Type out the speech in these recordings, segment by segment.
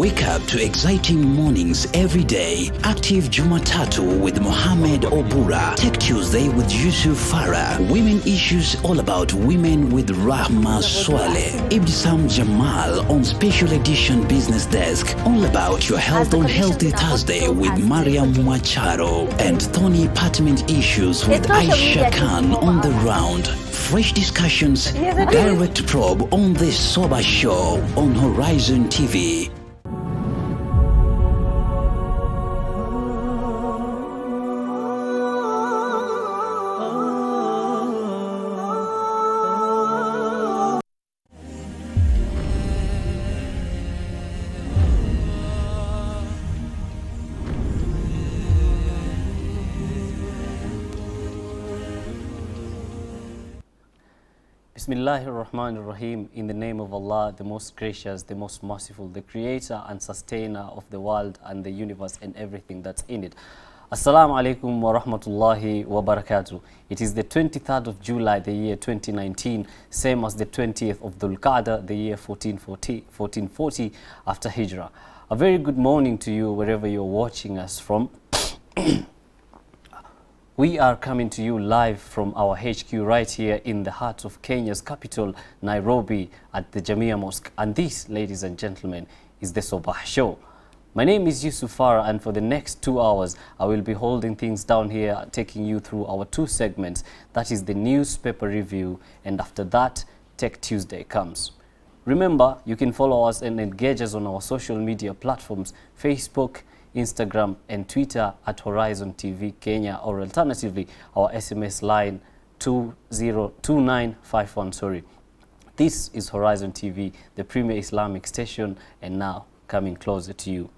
Wake up to exciting mornings every day. Active Jumatatu with Mohammed Obura. Tech Tuesday with Yusuf Farah. Women issues all about women with Rahma Swale. Ibtisam Jamal on Special Edition Business Desk. All about your health on Healthy Thursday with Mariam Mwacharo. And Thorny Apartment Issues with Aisha Khan on the round. Fresh discussions, direct probe on the Sabah Show on Horizon TV. Bismillahirrahmanirrahim. In the name of Allah, the most gracious, the most merciful, the creator and sustainer of the world and the universe and everything that's in it. Assalamu alaikum wa rahmatullahi wa barakatuh. It is the 23rd of July, the year 2019, same as the 20th of Dhul Qa'dah, the year 1440 after Hijrah. A very good morning to you wherever you're watching us from. We are coming to you live from our HQ right here in the heart of Kenya's capital, Nairobi, at the Jamia Mosque. And this, ladies and gentlemen, is the Sabah Show. My name is Yusuf Farah, and for the next 2 hours, I will be holding things down here, taking you through our 2 segments. That is the newspaper review, and after that, Tech Tuesday comes. Remember, you can follow us and engage us on our social media platforms, Facebook, Instagram and Twitter at Horizontv Kenya, or alternatively our SMS line 202951. This is Horizon TV, the premier Islamic station, and now coming closer to you.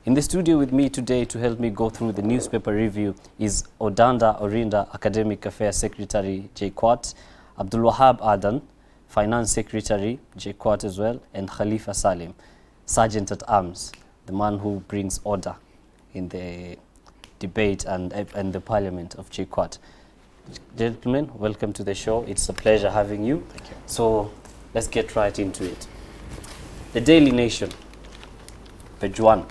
In the studio with me today to help me go through the newspaper review is Odanda Orinda, Academic Affairs Secretary JKUAT, Abdul Wahab Adan, Finance Secretary JKUAT as well, and Khalifa Salim, Sergeant at Arms, the man who brings order in the debate and the parliament of JKUAT. Gentlemen, welcome to the show. It's a pleasure having you. Thank you. So let's get right into it. The Daily Nation, page 1.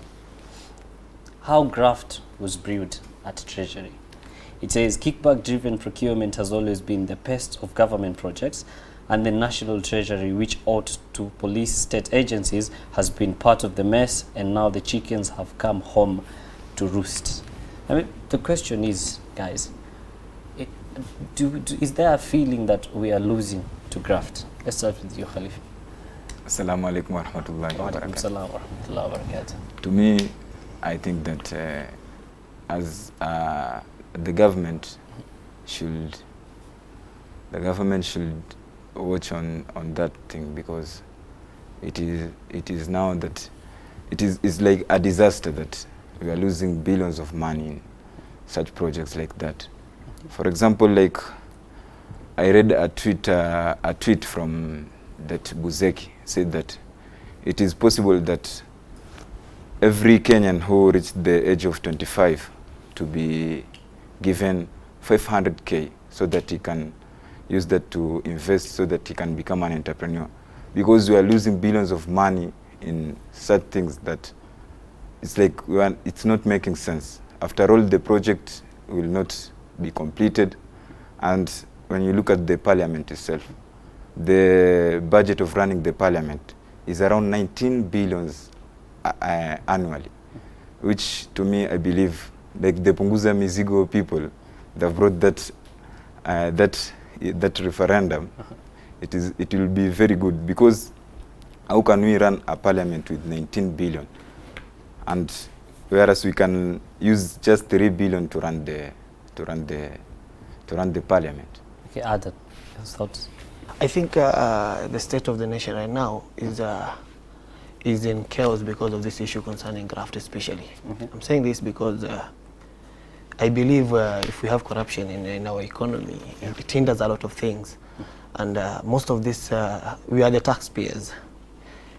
How graft was brewed at Treasury. It says kickback-driven procurement has always been the pest of government projects, and the National Treasury, which ought to police state agencies, has been part of the mess, and now the chickens have come home to roost. I mean, the question is, guys, is there a feeling that we are losing to graft? Let's start with you, Khalifa. Assalamu alaikum wa rahmatullahi wa barakatuh. To me, I think that as the government should watch on that thing, because it is now that it's like a disaster that we are losing billions of money in such projects like that. For example, like I read a tweet from that Buzeki said that it is possible that every Kenyan who reached the age of 25 to be given 500k so that he can use that to invest, so that he can become an entrepreneur, because we are losing billions of money in such things that it's like it's not making sense. After all, the project will not be completed, and when you look at the parliament itself, the budget of running the parliament is around 19 billions annually, which to me, I believe, like the Punguza Mizigo people, they've brought that referendum. It will be very good, because how can we run a parliament with 19 billion, and whereas we can use just 3 billion to run the parliament? Okay, Adam, your thoughts? I think the state of the nation right now is in chaos because of this issue concerning graft, especially. I'm saying this because I believe if we have corruption in our economy, it hinders a lot of things. And most of this, we are the taxpayers.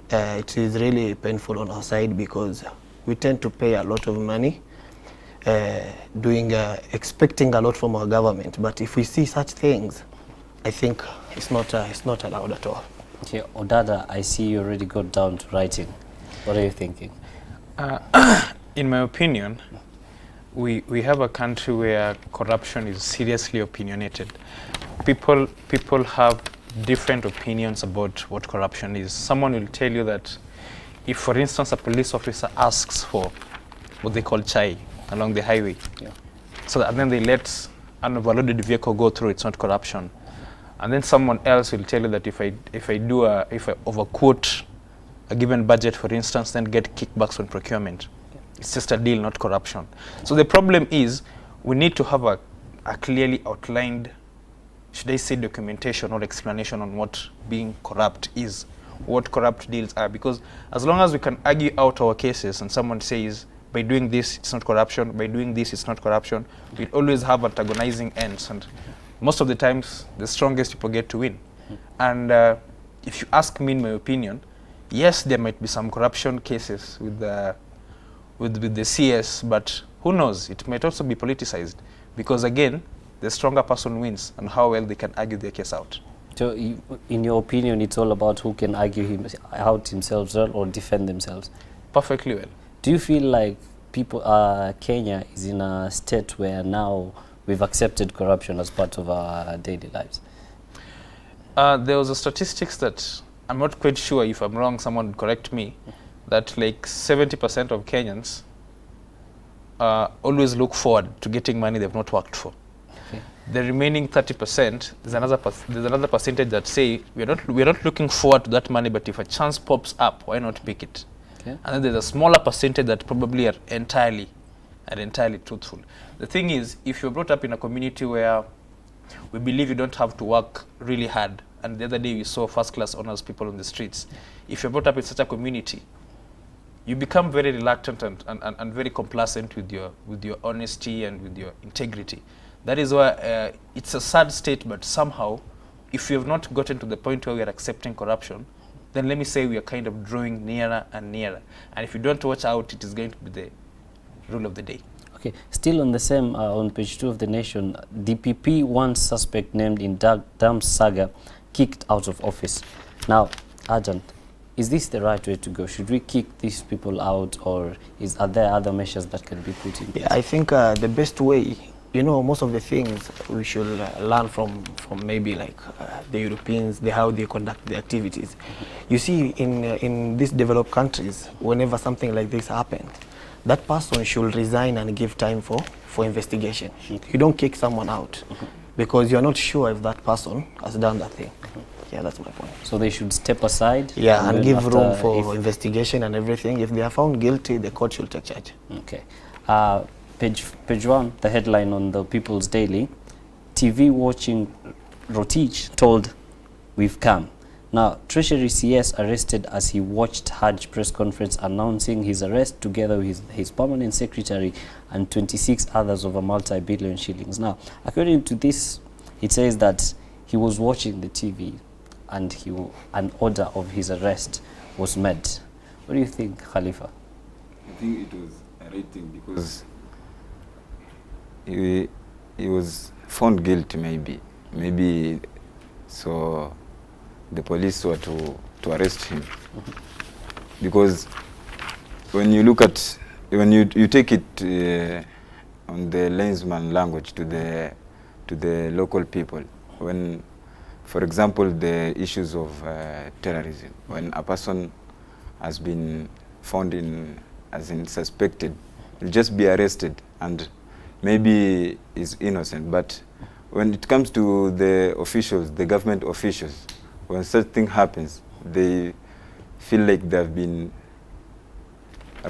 It is really painful on our side, because we tend to pay a lot of money, expecting a lot from our government. But if we see such things, I think it's not allowed at all. Okay, Odada, I see you already got down to writing. What are you thinking? In my opinion, we have a country where corruption is seriously opinionated. People have different opinions about what corruption is. Someone will tell you that if, for instance, a police officer asks for what they call chai along the highway, and then they let an overloaded vehicle go through, it's not corruption. And then someone else will tell you that if I overquote a given budget, for instance, then get kickbacks on procurement. It's just a deal, not corruption. So the problem is we need to have a clearly outlined, should I say, documentation or explanation on what being corrupt is, what corrupt deals are. Because as long as we can argue out our cases and someone says, by doing this, it's not corruption, by doing this, it's not corruption, we always have antagonizing ends. And most of the times, the strongest people get to win. And if you ask me, in my opinion, yes, there might be some corruption cases with the CS, but who knows? It might also be politicized, because again, the stronger person wins, and how well they can argue their case out. So, in your opinion, it's all about who can argue out themselves well or defend themselves? Perfectly well. Do you feel like Kenya is in a state where now we've accepted corruption as part of our daily lives? There was a statistics that, I'm not quite sure, if I'm wrong, someone would correct me, that like 70% of Kenyans always look forward to getting money they've not worked for. Okay. The remaining 30%, there's another percentage that say we're not looking forward to that money, but if a chance pops up, why not pick it? Okay. And then there's a smaller percentage that probably are entirely truthful. The thing is, if you're brought up in a community where we believe you don't have to work really hard, and the other day we saw first-class honors people on the streets, if you're brought up in such a community, you become very reluctant and very complacent with your honesty and with your integrity. That is why it's a sad state, but somehow, if we have not gotten to the point where we are accepting corruption, then let me say we are kind of drawing nearer and nearer. And if you don't watch out, it is going to be the rule of the day. Okay, still on the same, on page 2 of The Nation, DPP, one suspect named in dam saga, kicked out of office. Now, Arjun, is this the right way to go? Should we kick these people out, or are there other measures that can be put in place? Yeah, I think the best way, most of the things we should learn from maybe like the Europeans, how they conduct the activities. You see, in these developed countries, whenever something like this happens, that person should resign and give time for investigation. You don't kick someone out because you're not sure if that person has done that thing. Yeah, that's my point. So they should step aside? Yeah, and give room for investigation and everything. If they are found guilty, the court should take charge. Okay. Page 1, the headline on the People's Daily, TV watching Rotich told, "We've come." Now, Treasury CS arrested as he watched Hajj press conference announcing his arrest together with his permanent secretary and 26 others over multi-billion shillings. Now, according to this, it says that he was watching the TV and an order of his arrest was made. What do you think, Khalifa? I think it was a right thing because he was found guilty, maybe so the police were to arrest him. Because when you look at, when you take it on the layman language to the local people, when, for example, the issues of terrorism, when a person has been found as in suspected, he'll just be arrested and maybe is innocent. But when it comes to the officials, the government officials, when such thing happens, they feel like they've been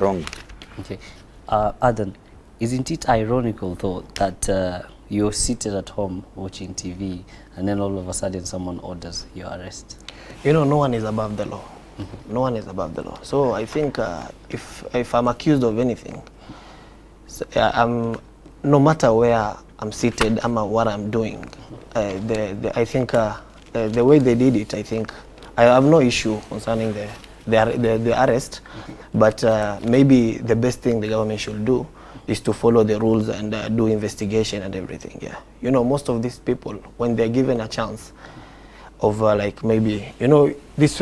wrong. Okay. Adan, isn't it ironical though that you're seated at home watching TV and then all of a sudden someone orders your arrest? No one is above the law. No one is above the law. So I think if I'm accused of anything, no matter where I'm seated, what I'm doing, I think the way they did it, I think I have no issue concerning the arrest, but maybe the best thing the government should do is to follow the rules and do investigation and everything. Yeah, most of these people, when they're given a chance of like maybe this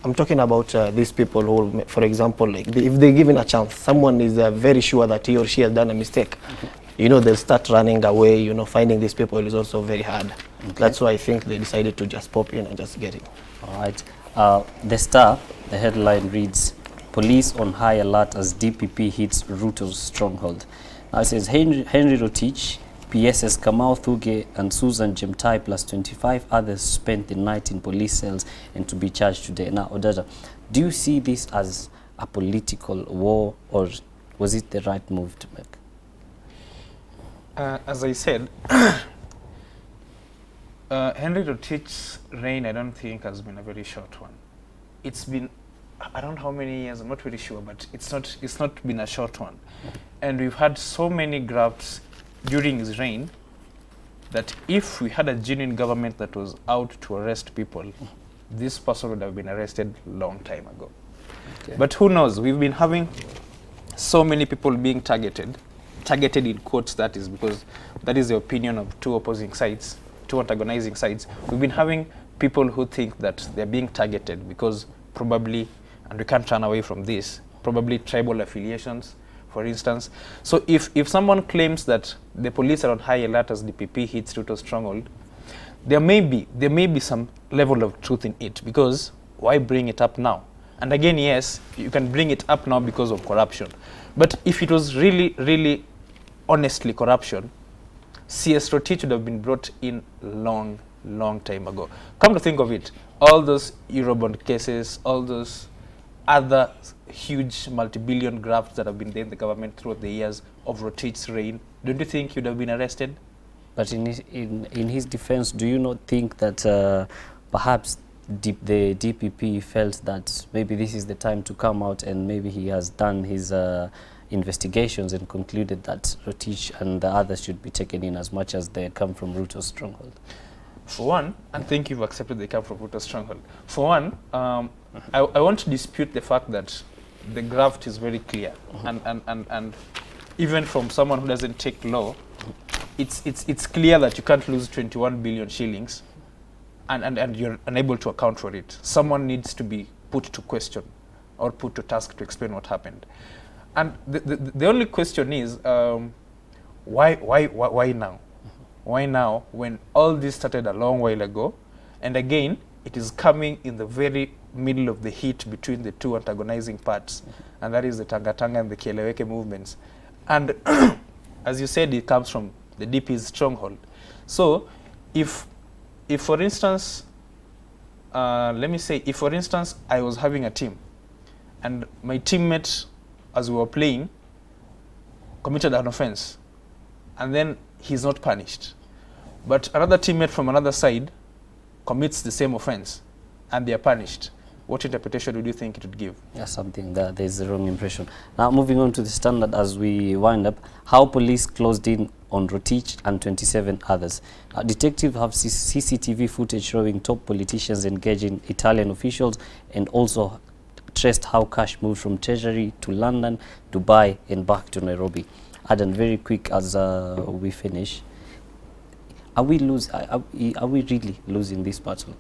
I'm talking about these people who, for example, like if they're given a chance, someone is very sure that he or she has done a mistake. You know, they'll start running away. You know, finding these people is also very hard. That's why I think they decided to just pop in and just get it. All right. The Star, the headline reads, "Police on high alert as DPP hits Ruto's stronghold." Now it says Henry Rotich, PSS Kamau Thuge and Susan Jemtai plus 25 others spent the night in police cells and to be charged today. Now, Odada, do you see this as a political war, or was it the right move to make? As I said, Henry Rotich's reign, I don't think, has been a very short one. It's been, I don't know how many years, I'm not very sure, but it's not been a short one. And we've had so many grafts during his reign that if we had a genuine government that was out to arrest people, this person would have been arrested long time ago. Okay. But who knows? We've been having so many people being targeted in quotes, that is, because that is the opinion of two opposing sides, two antagonizing sides. We've been having people who think that they're being targeted because probably, and we can't run away from this, probably tribal affiliations, for instance. So if someone claims that the police are on high alert as DPP hits Ruto's stronghold, there may be some level of truth in it, because why bring it up now? And again, yes, you can bring it up now because of corruption. But if it was really honestly corruption, CS Rotich would have been brought in long time ago. Come to think of it, all those Eurobond cases, all those other huge multi-billion grafts that have been there in the government throughout the years of Rotich's reign, don't you think he'd have been arrested? But in his defense, do you not think that perhaps the DPP felt that maybe this is the time to come out, and maybe he has done his investigations and concluded that Rotich and the others should be taken in as much as they come from Ruto's stronghold? For one, and think you've accepted they come from Ruto's stronghold. For one, I want to dispute the fact that the graft is very clear, and even from someone who doesn't take law, it's clear that you can't lose 21 billion shillings and you're unable to account for it. Someone needs to be put to question or put to task to explain what happened. And the only question is, why now? Why now when all this started a long while ago? And again, it is coming in the very middle of the heat between the two antagonizing parts, and that is the Tanga Tanga and the Kieleweke movements. And as you said, it comes from the DP's stronghold. So if for instance, let me say, if for instance I was having a team and my teammate, as we were playing, committed an offense, and then he's not punished, but another teammate from another side commits the same offense and they are punished, what interpretation would you think it would give? Yeah, something that there's the wrong impression. Now, moving on to the Standard as we wind up, how police closed in on Rotich and 27 others. Detectives have CCTV footage showing top politicians engaging Italian officials, and also traced how cash moved from Treasury to London, Dubai, and back to Nairobi. Adam, very quick as we finish, are we really losing this battle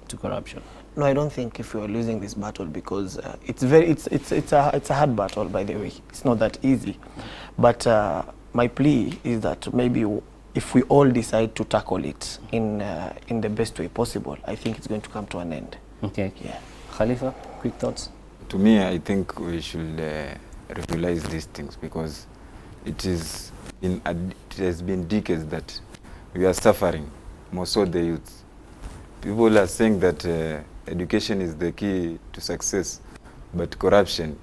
to corruption? No, I don't think if we are losing this battle, because it's a hard battle, by the way. It's not that easy. But my plea is that maybe if we all decide to tackle it in the best way possible, I think it's going to come to an end. Okay. Yeah. Khalifa, quick thoughts? To me, I think we should regularize these things, because it has been decades that we are suffering, more so the youth. People are saying that education is the key to success, but corruption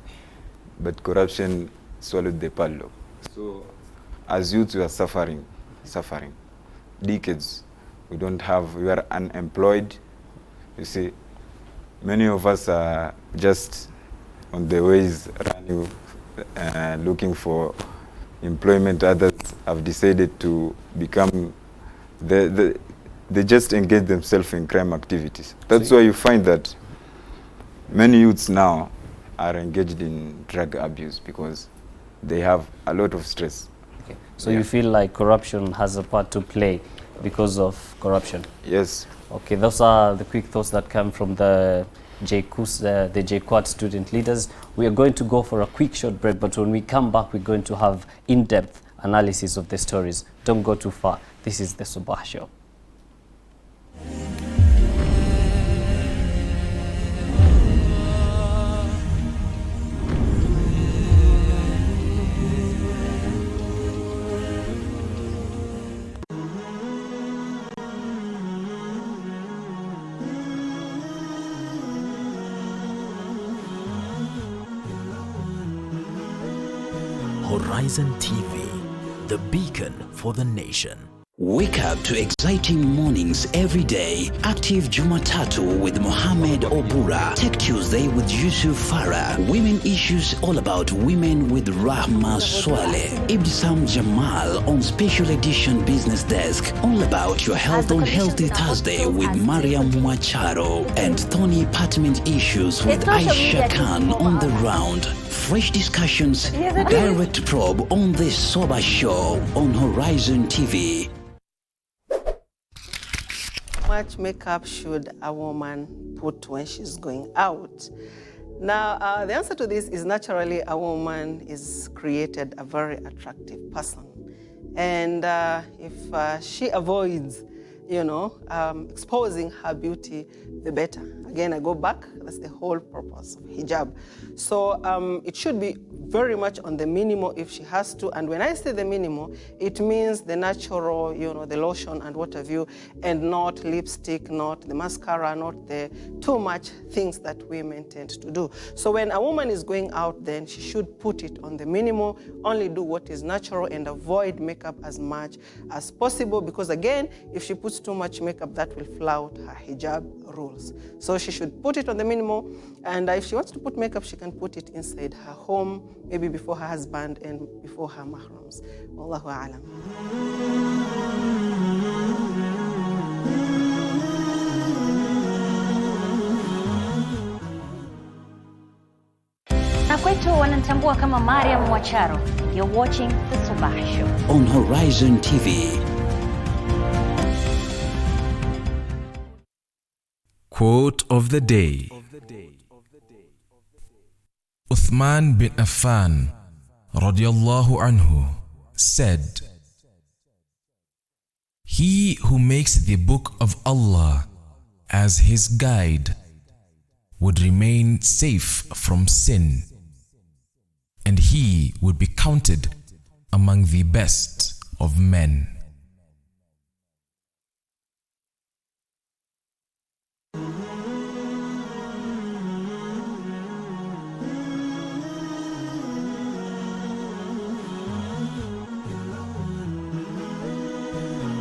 swallowed the padlock. So as youth, we are suffering. Decades, we are unemployed. You see, many of us are just on the ways running, looking for employment. Others have decided to become they just engage themselves in crime activities. That's why you find that many youths now are engaged in drug abuse, because they have a lot of stress. Okay. So you feel like corruption has a part to play because of corruption? Yes. Okay, those are the quick thoughts that come from the the JKUAT student leaders. We are going to go for a quick short break, but when we come back, we're going to have in-depth analysis of the stories. Don't go too far. This is the Sabah Show. Horizon TV, the beacon for the nation. Wake up to exciting mornings every day. Active Jumatatu with Mohammed Obura. Tech Tuesday with Yusuf Farah. Women issues all about women with Rahma Swaleh. Ibsam Jamal on Special Edition Business Desk. All about your health on Healthy Thursday with Mariam Mwacharo. And Tony Apartment Issues with Aisha Khan on the round. Fresh discussions, direct probe on the Sabah Show on Horizon TV. How much makeup should a woman put when she's going out? Now, the answer to this is naturally a woman is created a very attractive person. And if she avoids, exposing her beauty, the better. Again, I go back, that's the whole purpose of hijab. So it should be very much on the minimal if she has to. And when I say the minimal, it means the natural, the lotion and what have you, and not lipstick, not the mascara, not the too much things that women tend to do. So when a woman is going out, then she should put it on the minimal, only do what is natural and avoid makeup as much as possible. Because again, if she puts too much makeup, that will flout her hijab rules. So she should put it on the minimal. And if she wants to put makeup, she can put it inside her home, maybe before her husband and before her mahrams. Wallahu a'lam. Na kwetu wanatambua kama Mariam Mwacharo. You're watching the Sabah Show on Horizon TV. Quote of the day. Uthman bin Affan radiyallahu anhu said, "He who makes the book of Allah as his guide would remain safe from sin, and he would be counted among the best of men."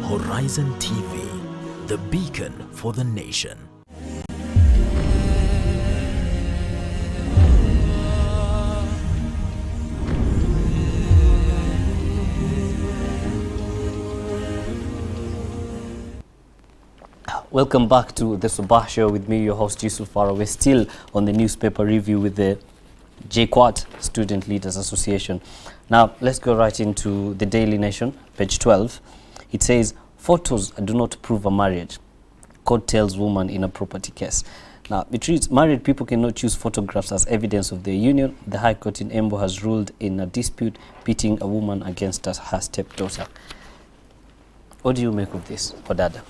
Horizon TV, the beacon for the nation. Welcome back to the Sabah Show with me, your host Yusuf Farah. We're still on the newspaper review with the JKUAT Student Leaders Association. Now, let's go right into the Daily Nation, page 12. It says, "Photos do not prove a marriage. Court tells woman in a property case." Now, it reads, "Married people cannot use photographs as evidence of their union. The High Court in Embu has ruled in a dispute pitting a woman against her stepdaughter." What do you make of this, Odada?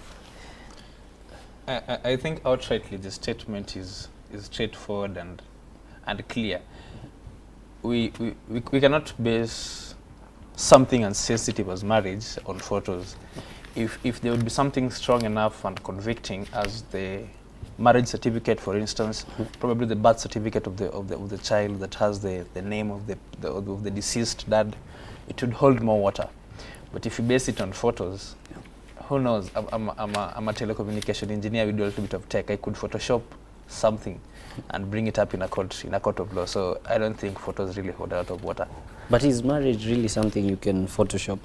I think outrightly the statement is straightforward and clear. We cannot base something as sensitive as marriage on photos. If there would be something strong enough and convicting as the marriage certificate, for instance, probably the birth certificate of the child that has the name of the deceased dad, it would hold more water. But if you base it on photos, who knows? I'm a telecommunication engineer. We do a little bit of tech. I could Photoshop something and bring it up in a court of law. So I don't think photos really hold a lot of water. But is marriage really something you can Photoshop?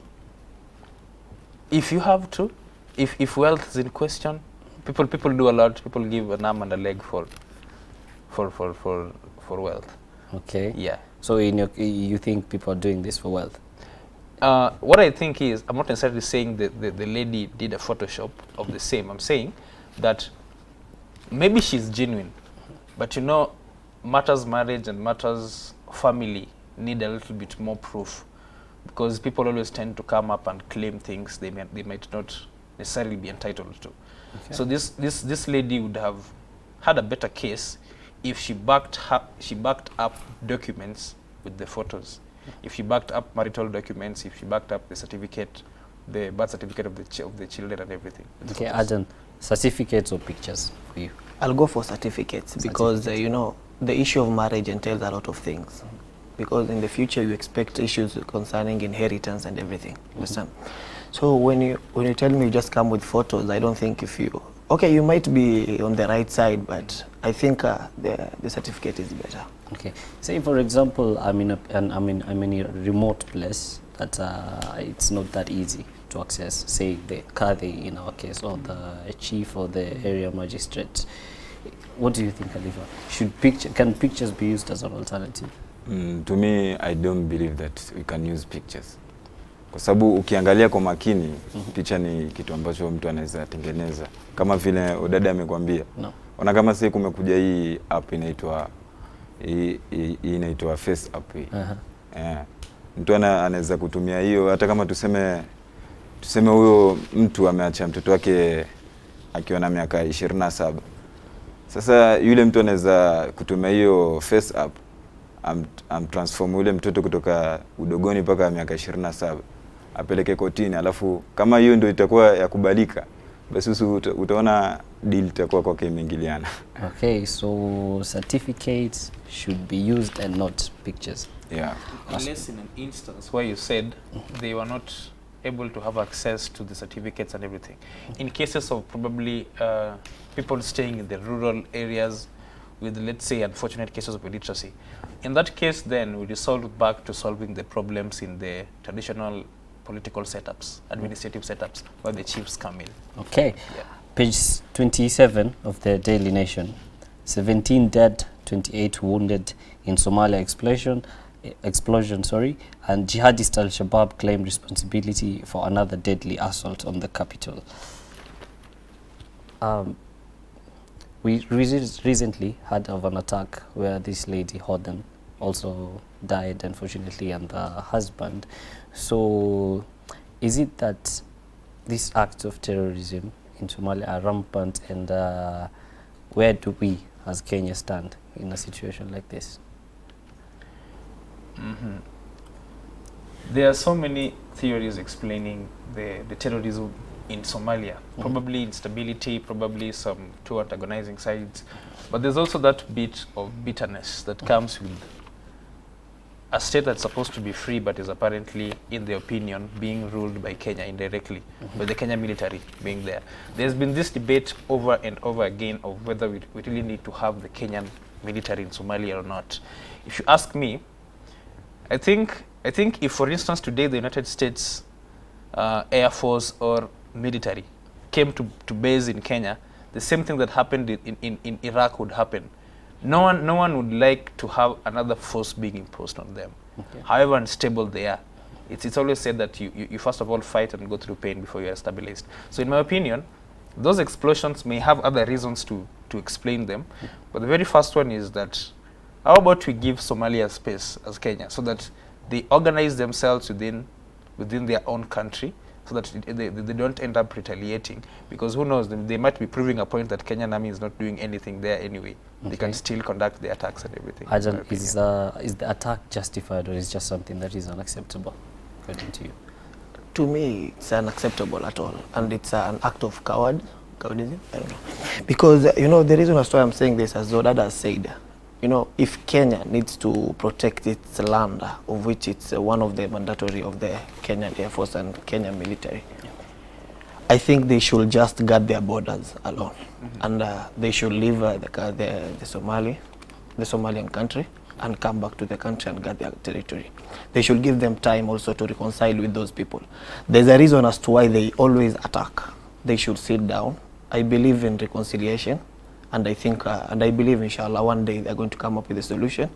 If you have to, if wealth is in question, people do a lot. People give an arm and a leg for wealth. Okay. Yeah. So you think people are doing this for wealth? What I think is, I'm not necessarily saying that the lady did a Photoshop of the same. I'm saying that maybe she's genuine. But you know, matters marriage and matters family need a little bit more proof, because people always tend to come up and claim things they might not necessarily be entitled to. Okay. So this lady would have had a better case if she backed up documents with the photos. If she backed up marital documents, if she backed up the certificate, the birth certificate of the children and everything. Okay, Adan, certificates or pictures for you? I'll go for certificates because you know, the issue of marriage entails a lot of things. Because in the future you expect issues concerning inheritance and everything. Understand? So when you tell me you just come with photos, I don't think if you you might be on the right side, but I think the certificate is better. Okay. Say for example, I'm in a remote place that it's not that easy to access. Say the Kadhi in our case, or the chief or the area magistrate. What do you think, Khalifa? Can pictures be used as an alternative? To me, I don't believe that we can use pictures. Kwa sababu ukiangalia kwa makini, picha ni kitu ambacho mtu anaweza tengeneza. Kama vile udada amekwambia. No. Ona kama sasa kumekuja hii app inaitwa Face app hii. Mtu anaweza kutumia hiyo, hata kama tuseme huyo mtu ameacha mtoto wake akiwa na miaka 27. Sasa yule mtu anaweza kutumia hiyo Face app transform yule mtoto kutoka udogoni mpaka miaka 27, apeleke kotini, alafu kama hiyo ndio itakuwa ya kubalika, basi utaona deal itakuwa kwake imeingiliana. Okay, so certificates should be used and not pictures. Yeah. Unless in an instance where you said they were not able to have access to the certificates and everything. In cases of probably people staying in the rural areas with, let's say, unfortunate cases of illiteracy. In that case, then, we resort back to solving the problems in the traditional political setups, administrative setups, where the chiefs come in. Okay. Yeah. Page 27 of the Daily Nation. 17 dead, 28 wounded in Somalia explosion, and jihadist Al-Shabaab claim responsibility for another deadly assault on the capital. We recently heard of an attack where this lady, Hoden, also died, unfortunately, and the husband. So, is it that these acts of terrorism in Somalia are rampant, and where do we, as Kenya, stand in a situation like this? There are so many theories explaining the terrorism in Somalia. Probably instability, probably some two antagonizing sides. But there's also that bit of bitterness that comes with a state that's supposed to be free but is apparently, in their opinion, being ruled by Kenya indirectly, by the Kenya military being there. There's been this debate over and over again of whether we really need to have the Kenyan military in Somalia or not. If you ask me, I think if, for instance, today the United States Air Force or military came to base in Kenya, the same thing that happened in Iraq would happen. No one would like to have another force being imposed on them. Okay. However unstable they are. It's always said that you first of all fight and go through pain before you are stabilized. So in my opinion, those explosions may have other reasons to explain them. But the very first one is that, how about we give Somalia space as Kenya so that they organize themselves within their own country, so that they don't end up retaliating, because who knows, they might be proving a point that Kenyan army is not doing anything there anyway. Okay. They can still conduct the attacks and everything. Ajahn, is the attack justified, or is just something that is unacceptable, according to you? To me, it's unacceptable at all, and it's an act of cowardism, I don't know. Because, you know, the reason as to why I'm saying this, as Zodada has said, you know, if Kenya needs to protect its land, of which it's one of the mandatory of the Kenyan Air Force and Kenyan military, I think they should just guard their borders alone, and they should leave the Somalian country and come back to the country and guard their territory. They should give them time also to reconcile with those people. There's a reason as to why they always attack. They should sit down. I believe in reconciliation. And I think, and I believe, inshallah, one day they're going to come up with a solution,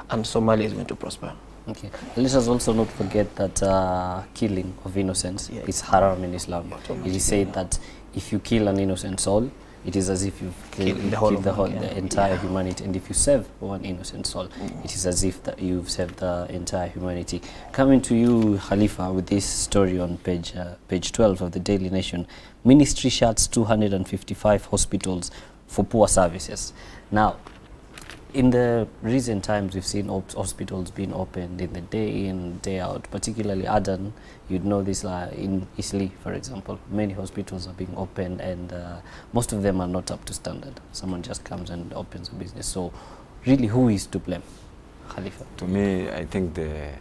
and Somalia is going to prosper. Okay. Let us also not forget that killing of innocents is haram in Islam. It is said that if you kill an innocent soul, it is as if you've killed the entire humanity. And if you save one innocent soul, it is as if that you've saved the entire humanity. Coming to you, Khalifa, with this story on page 12 of the Daily Nation. Ministry shuts 255 hospitals for poor services. Now, in the recent times, we've seen hospitals being opened in the day in, day out, particularly Adan. You'd know this in Isli, for example. Many hospitals are being opened, and most of them are not up to standard. Someone just comes and opens a business. So really, who is to blame, Khalifa? To me, I think the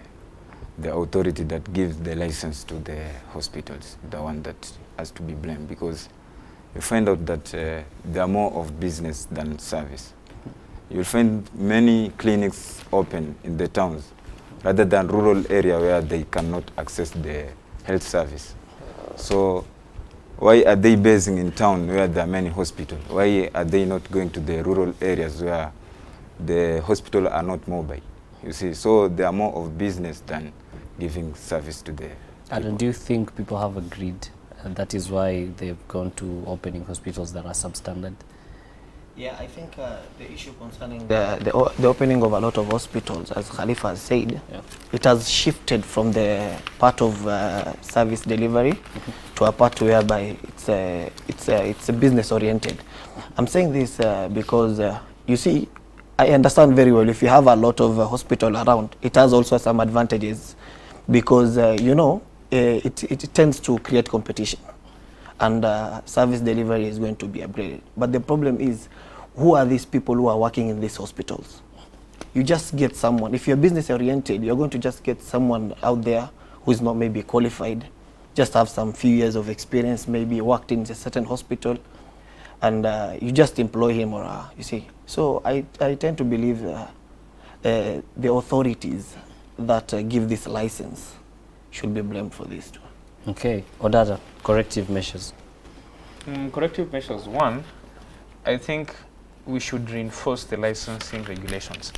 authority that gives the license to the hospitals, the one that has to be blamed, because you find out that they are more of business than service. You'll find many clinics open in the towns rather than rural area where they cannot access the health service. So why are they basing in town where there are many hospitals? Why are they not going to the rural areas where the hospitals are not mobile? You see, so they are more of business than giving service to the people. And do you think people have agreed, and that is why they've gone to opening hospitals that are substandard? Yeah, I think the issue concerning the opening of a lot of hospitals, as Khalifa has said, it has shifted from the part of service delivery to a part whereby it's a business oriented. I'm saying this because you see, I understand very well if you have a lot of hospital around, it has also some advantages because you know it tends to create competition. And service delivery is going to be upgraded. But the problem is, who are these people who are working in these hospitals? You just get someone, if you're business oriented, you're going to just get someone out there who is not maybe qualified, just have some few years of experience, maybe worked in a certain hospital, and you just employ him or you see. So I tend to believe the authorities that give this license should be blamed for this too. Okay, Odada, corrective measures. Corrective measures. One, I think we should reinforce the licensing regulations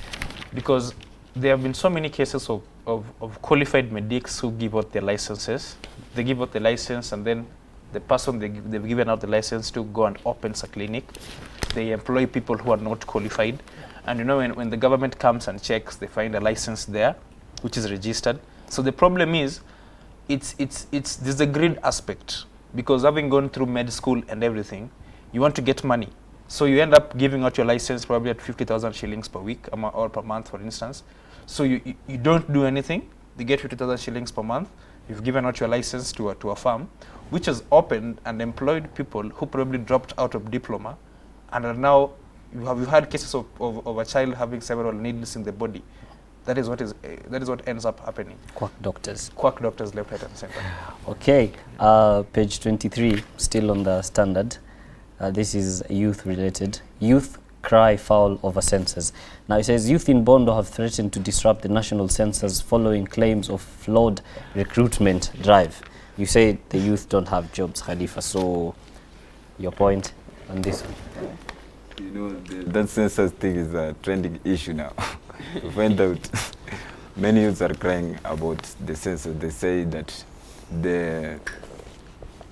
because there have been so many cases of qualified medics who give out their licenses. They give out the license and then the person they've given out the license to go and opens a clinic. They employ people who are not qualified. And you know, when the government comes and checks, they find a license there, which is registered. So the problem is, there's a greed aspect because having gone through med school and everything, you want to get money. So you end up giving out your license probably at 50,000 shillings per week or per month, for instance. So you don't do anything. You get 50,000 shillings per month. You've given out your license to a farm, which has opened and employed people who probably dropped out of diploma and are now, you've had cases of a child having several needles in the body. That is what ends up happening. Quack doctors. Quack doctors left, right, and center. Okay, page 23, still on the standard. This is youth related. Youth cry foul over census. Now it says youth in Bondo have threatened to disrupt the national census following claims of flawed recruitment drive. You say the youth don't have jobs, Khalifa. So your point on this one? You know, that census thing is a trending issue now. To find out, many youths are crying about the census. They say that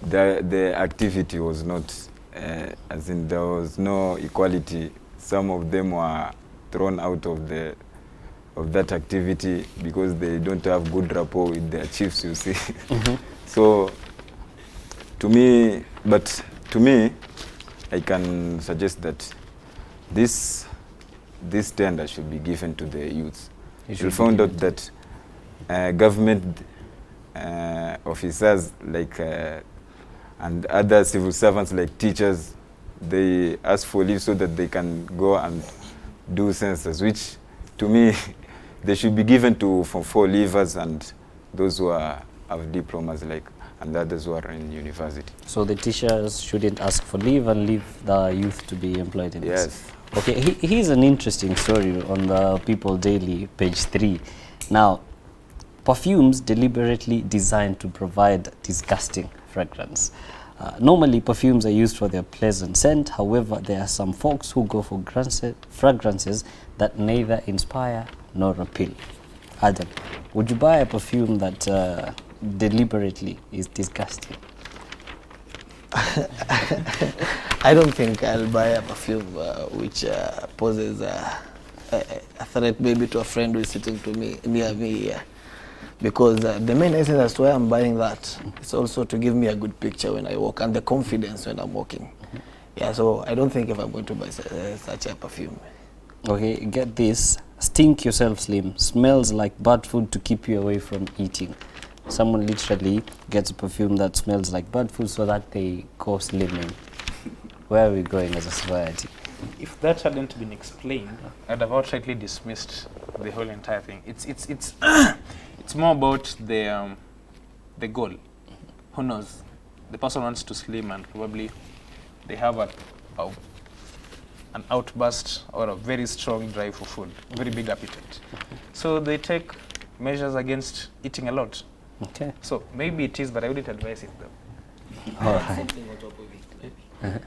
the activity was not, as in there was no equality. Some of them were thrown out of that activity because they don't have good rapport with their chiefs, you see. So, to me, I can suggest that this tender should be given to the youths. You'll find out that government officers like and other civil servants like teachers, they ask for leave so that they can go and do census, which to me they should be given to for leavers and those who have diplomas and others who are in university. So the teachers shouldn't ask for leave and leave the youth to be employed in Yes. this. Okay, here's an interesting story on the People Daily, page 3. Now, perfumes deliberately designed to provide disgusting fragrance. Normally, perfumes are used for their pleasant scent. However, there are some folks who go for fragrances that neither inspire nor repel. Adam, would you buy a perfume that deliberately is disgusting? I don't think I'll buy a perfume which poses a threat maybe to a friend who is sitting near me here. Because the main essence as to why I'm buying that is also to give me a good picture when I walk and the confidence when I'm walking. Yeah, so I don't think if I'm going to buy such a perfume. Okay, get this. Stink yourself slim. Smells like bad food to keep you away from eating. Someone literally gets a perfume that smells like bad food so that they go slimming. Where are we going as a society? If that hadn't been explained, I'd have outrightly dismissed the whole entire thing. It's more about the goal. Who knows? The person wants to slim and probably they have an outburst or a very strong drive for food, very big appetite. So they take measures against eating a lot. Okay. So maybe it is, but I wouldn't advise it though. All right.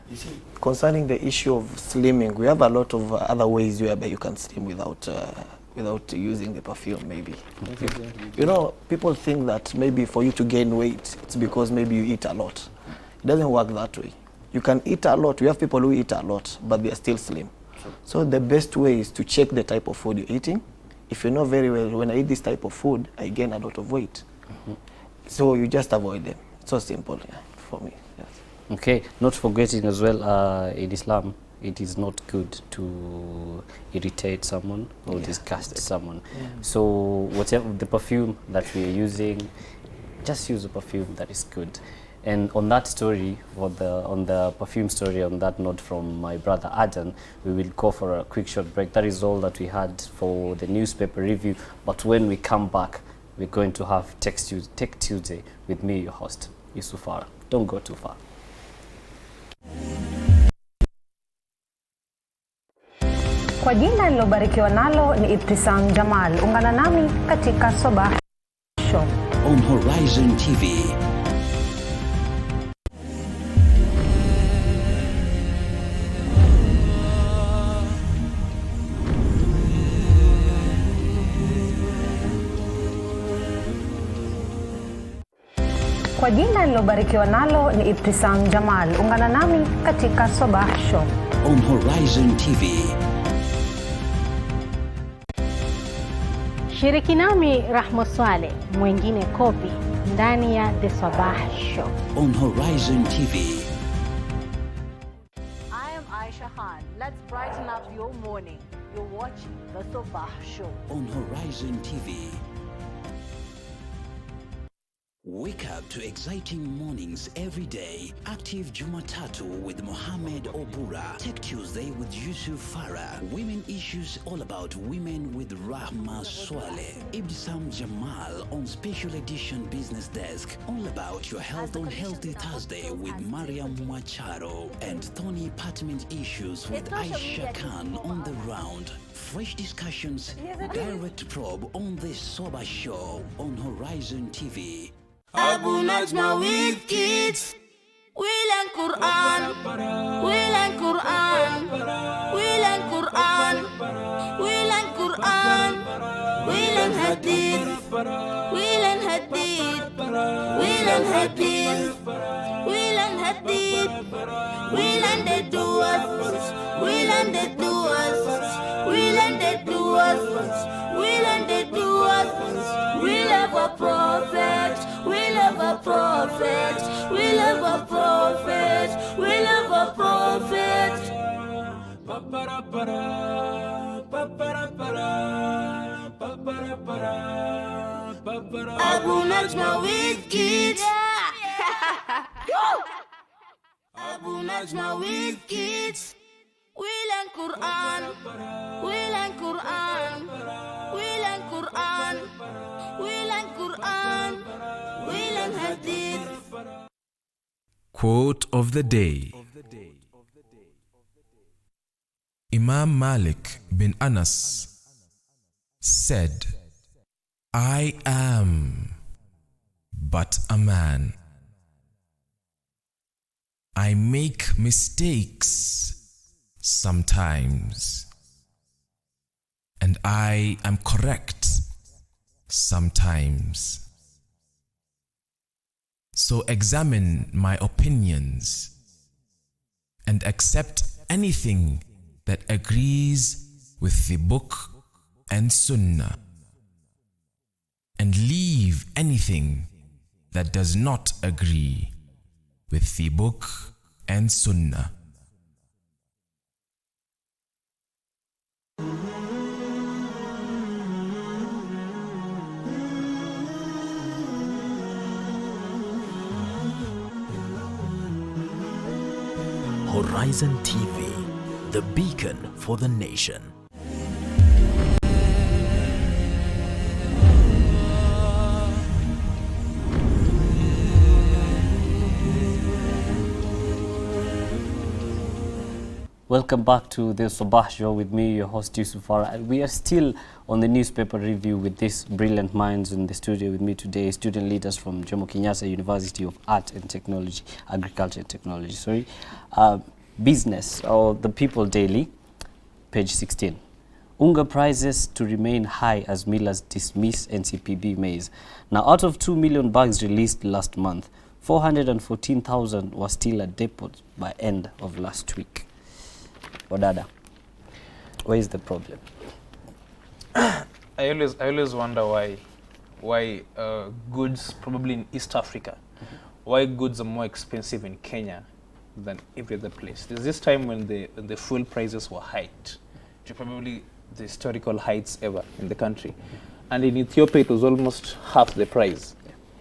You see, concerning the issue of slimming, we have a lot of other ways whereby you can slim without using the perfume maybe. You know, people think that maybe for you to gain weight, it's because maybe you eat a lot. It doesn't work that way. You can eat a lot. We have people who eat a lot, but they are still slim. So the best way is to check the type of food you're eating. If you know very well, when I eat this type of food, I gain a lot of weight. So you just avoid them. It's so simple, yeah, for me. Yes. Okay, not forgetting as well, in Islam, it is not good to irritate someone or disgust someone. So whatever the perfume that we are using, just use a perfume that is good. And on that story, on the perfume story, on that note from my brother Adam, we will go for a quick short break. That is all that we had for the newspaper review. But when we come back, we're going to have Tech Tuesday with me, your host, Yusufara. Don't go too far. Kwa jina nilobarikiwa nalo ni Ibtisam Jamal. Ungana nami katika Sabah Show on Horizon TV. Kwa jina nilobarikiwa nalo ni Ibtisam Jamal. Ungana nami katika Sabah Show on Horizon TV. Shiriki nami Rahma Swale, mwingine kopi ndani ya The Sabah Show on Horizon TV. I am Aisha Khan. Let's brighten up your morning. You're watching The Sabah Show on Horizon TV. Wake up to exciting mornings every day. Active Jumatatu with Mohammed Obura. Tech Tuesday with Yusuf Farah. Women issues all about women with Rahma Swale. Ibtisam Jamal on special edition business desk. All about your health on Healthy Thursday with Mariam Mwacharo. And Tony Apartment issues with Aisha Khan on the round. Fresh discussions, direct probe on the Sabah Show on Horizon TV. Abu Najma with kids. We learn Quran. We learn Quran. We learn Quran. We learn Quran. We learn Hadith. We learn Hadith. We learn Hadith. We learn Hadith. We learn the duas. We learn the duas. We learn the duas. We learn the duas. We love a prophet. We love a prophet. We love a prophet. We love a prophet. Abu Najma with kids. Abu Najma with kids. We learn Quran. We learn Quran. We learn Quran. We learn Quran. We learn Hadith. Quote of the day. Imam Malik bin Anas said, I am but a man. I make mistakes sometimes, and I am correct sometimes. So examine my opinions and accept anything that agrees with the book and sunnah, and leave anything that does not agree with the book and sunnah. Horizon TV, the beacon for the nation. Welcome back to the Sabah Show with me, your host Yusuf Farah. We are still on the newspaper review with these brilliant minds in the studio with me today, student leaders from Jomo Kenyatta University of Art and Technology, Agriculture and Technology, business, or the People Daily, page 16. Unga prices to remain high as millers dismiss NCPB maize. Now, out of 2 million bags released last month, 414,000 were still at depots by end of last week. Wadada, where is the problem? I always wonder why goods, probably in East Africa, why goods are more expensive in Kenya than every other place. There's this time when the fuel prices were hiked to probably the historical heights ever in the country, and in Ethiopia it was almost half the price.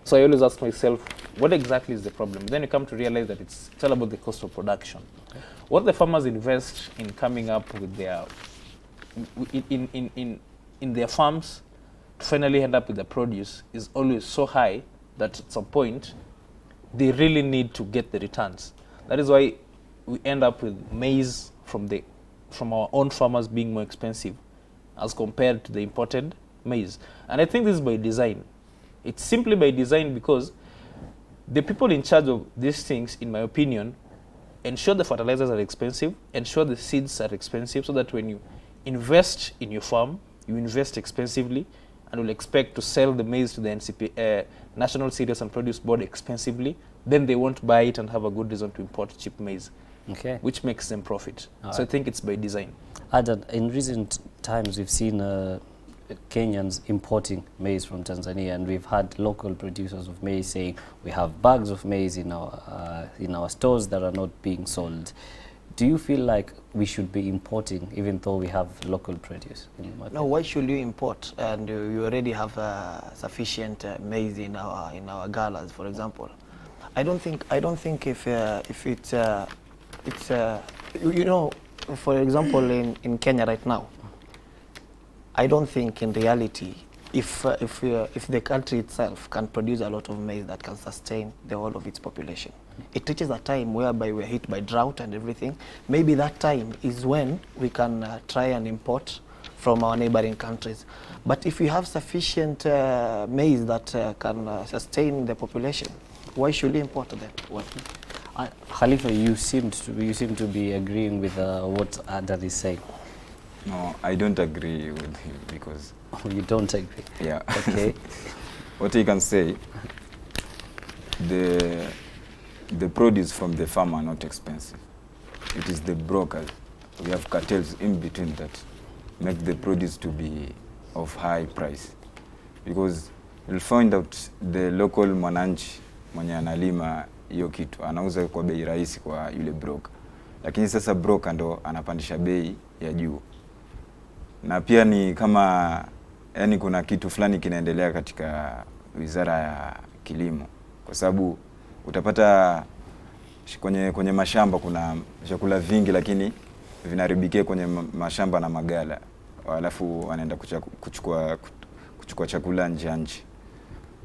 So I always ask myself, what exactly is the problem? Then you come to realize that it's all about the cost of production. What the farmers invest in coming up with their in their farms to finally end up with the produce is always so high that at some point they really need to get the returns. That is why we end up with maize from our own farmers being more expensive as compared to the imported maize. And I think this is by design. It's simply by design because the people in charge of these things, in my opinion, ensure the fertilizers are expensive, ensure the seeds are expensive, so that when you invest in your farm, you invest expensively and will expect to sell the maize to the National Cereals and Produce Board expensively. Then they won't buy it and have a good reason to import cheap maize, which makes them profit. So I think it's by design. Added, in recent times, we've seen Kenyans importing maize from Tanzania, and we've had local producers of maize saying we have bags of maize in our stores that are not being sold. Do you feel like we should be importing even though we have local produce? No, why should you import? And you already have sufficient maize in our galas, for example. I don't think if it's you know, for example, in Kenya right now, I don't think in reality, if the country itself can produce a lot of maize that can sustain the whole of its population, it reaches a time whereby we're hit by drought and everything. Maybe that time is when we can try and import from our neighboring countries. But if we have sufficient maize that can sustain the population, why should we import them? Khalifa, you seem to be agreeing with what Adar is saying. No, I don't agree with him because... Oh, you don't agree? Yeah. Okay. What you can say, the produce from the farm are not expensive. It is the brokers. We have cartels in between that make the produce to be of high price. Because you'll find out the local mwananchi mwenye analima hiyo kitu anauza kwa bei rahisi kwa yule broker. Lakini sasa broker ndo anapandisha bei ya juu. Na pia ni kama yani kuna kitu fulani kinaendelea katika Wizara ya Kilimo, kwa sababu utapata kwenye mashamba kuna chakula vingi lakini vinaribikia kwenye mashamba na magala, alafu wanaenda kuchukua chakula nje.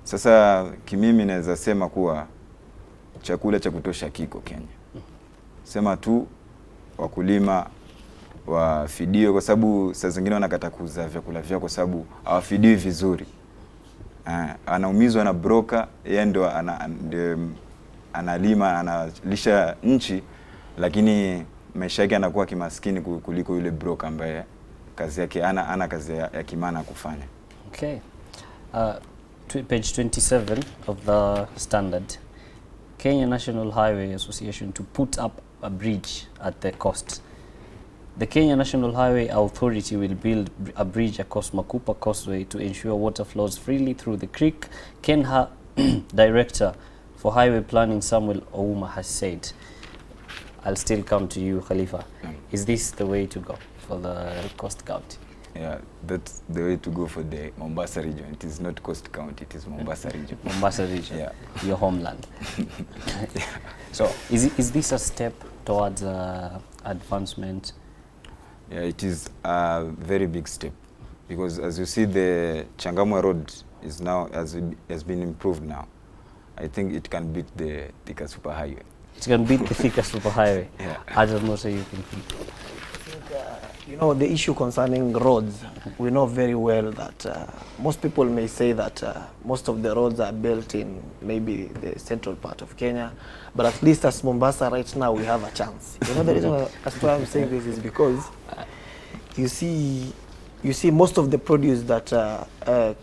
Sasa kimimi naweza sema kuwa chakula cha kutosha kiko Kenya. Sema tu wakulima wafidiwe, kwa sababu saa zingine wanakata kuuza vyakula vyao kwa sababu hawafidiwi vizuri. Anaumizwa na broker, yeye ndo analima, analisha nchi, lakini maisha yake anakuwa kimaskini kuliko yule broker ambaye kazi yake ana kazi ya kimana kufanya. Okay. Page 27 of the Standard. Kenya National Highway Association to put up a bridge at the coast. The Kenya National Highway Authority will build a bridge across Makupa Causeway to ensure water flows freely through the creek, Kenha Director for Highway Planning Samuel Ouma has said. I'll still come to you, Khalifa. Is this the way to go for the Coast County? Yeah, that's the way to go for the Mombasa region. It is not Coast County, it is Mombasa region. Mombasa region, yeah. Your homeland. Yeah. So is this a step towards advancement? Yeah, it is a very big step because as you see, the Changamwe Road is now has been improved now. I think it can beat the Thika Superhighway. It can beat the Thika Superhighway. Yeah. I don't know, so you can think. You know, the issue concerning roads, we know very well that most people may say that most of the roads are built in maybe the central part of Kenya, but at least as Mombasa right now, we have a chance. You know, the reason as to why I'm saying this is because you see most of the produce that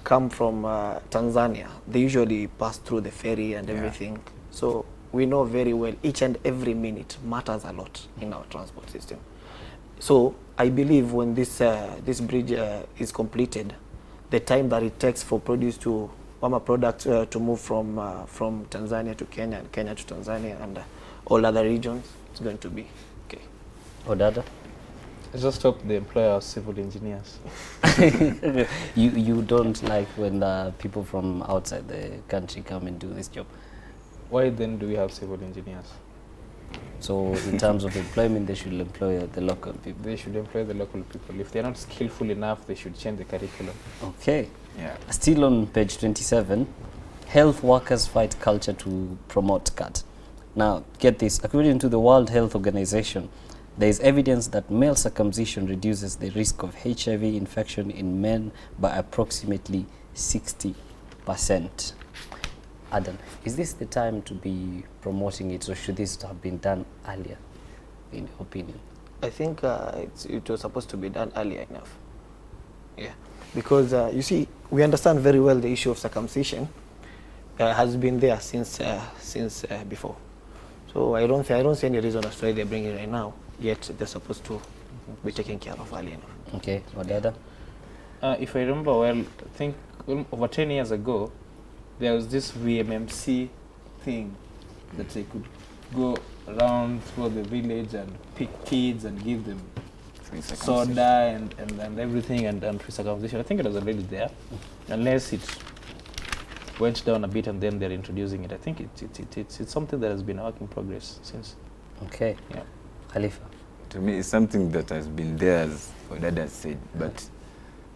come from Tanzania, they usually pass through the ferry and everything. So we know very well each and every minute matters a lot in our transport system. So I believe when this bridge is completed, the time that it takes for produce to product to move from Tanzania to Kenya and Kenya to Tanzania and all other regions, it's going to be okay. Odada? I just hope the employer are civil engineers. You don't like when people from outside the country come and do this job? Why then do we have civil engineers? So in terms of employment, they should employ the local people. They should employ the local people. If they're not skillful enough, they should change the curriculum. Okay. Yeah. Still on page 27, health workers fight culture to promote cut. Now, get this. According to the World Health Organization, there is evidence that male circumcision reduces the risk of HIV infection in men by approximately 60%. Adam, is this the time to be promoting it, or should this have been done earlier, in your opinion? I think it was supposed to be done earlier enough. Yeah, because you see, we understand very well the issue of circumcision has been there since before. So I don't see any reason as to why they're bringing it right now. Yet they're supposed to be taken care of early enough. Okay, Wadada? If I remember well, I think over 10 years ago, there was this VMMC thing that they could go around through the village and pick kids and give them soda and everything and free circumcision. I think it was already there, unless it went down a bit and then they're introducing it. I think it's something that has been a work in progress since. Okay. Yeah. Khalifa? To me, it's something that has been there, as Odada said, but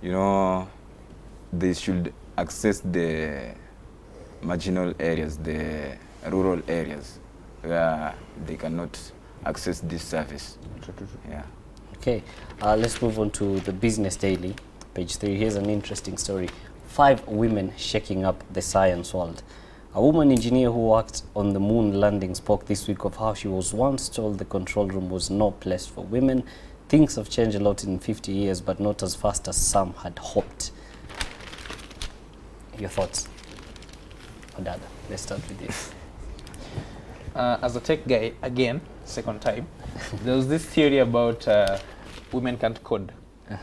you know, they should access the marginal areas, the rural areas, where they cannot access this service. Yeah. Okay, let's move on to the Business Daily, page 3. Here's an interesting story. 5 women shaking up the science world. A woman engineer who worked on the moon landing spoke this week of how she was once told the control room was no place for women. Things have changed a lot in 50 years, but not as fast as some had hoped. Your thoughts? Odada, let's start with you. As a tech guy, again, second time, there was this theory about women can't code,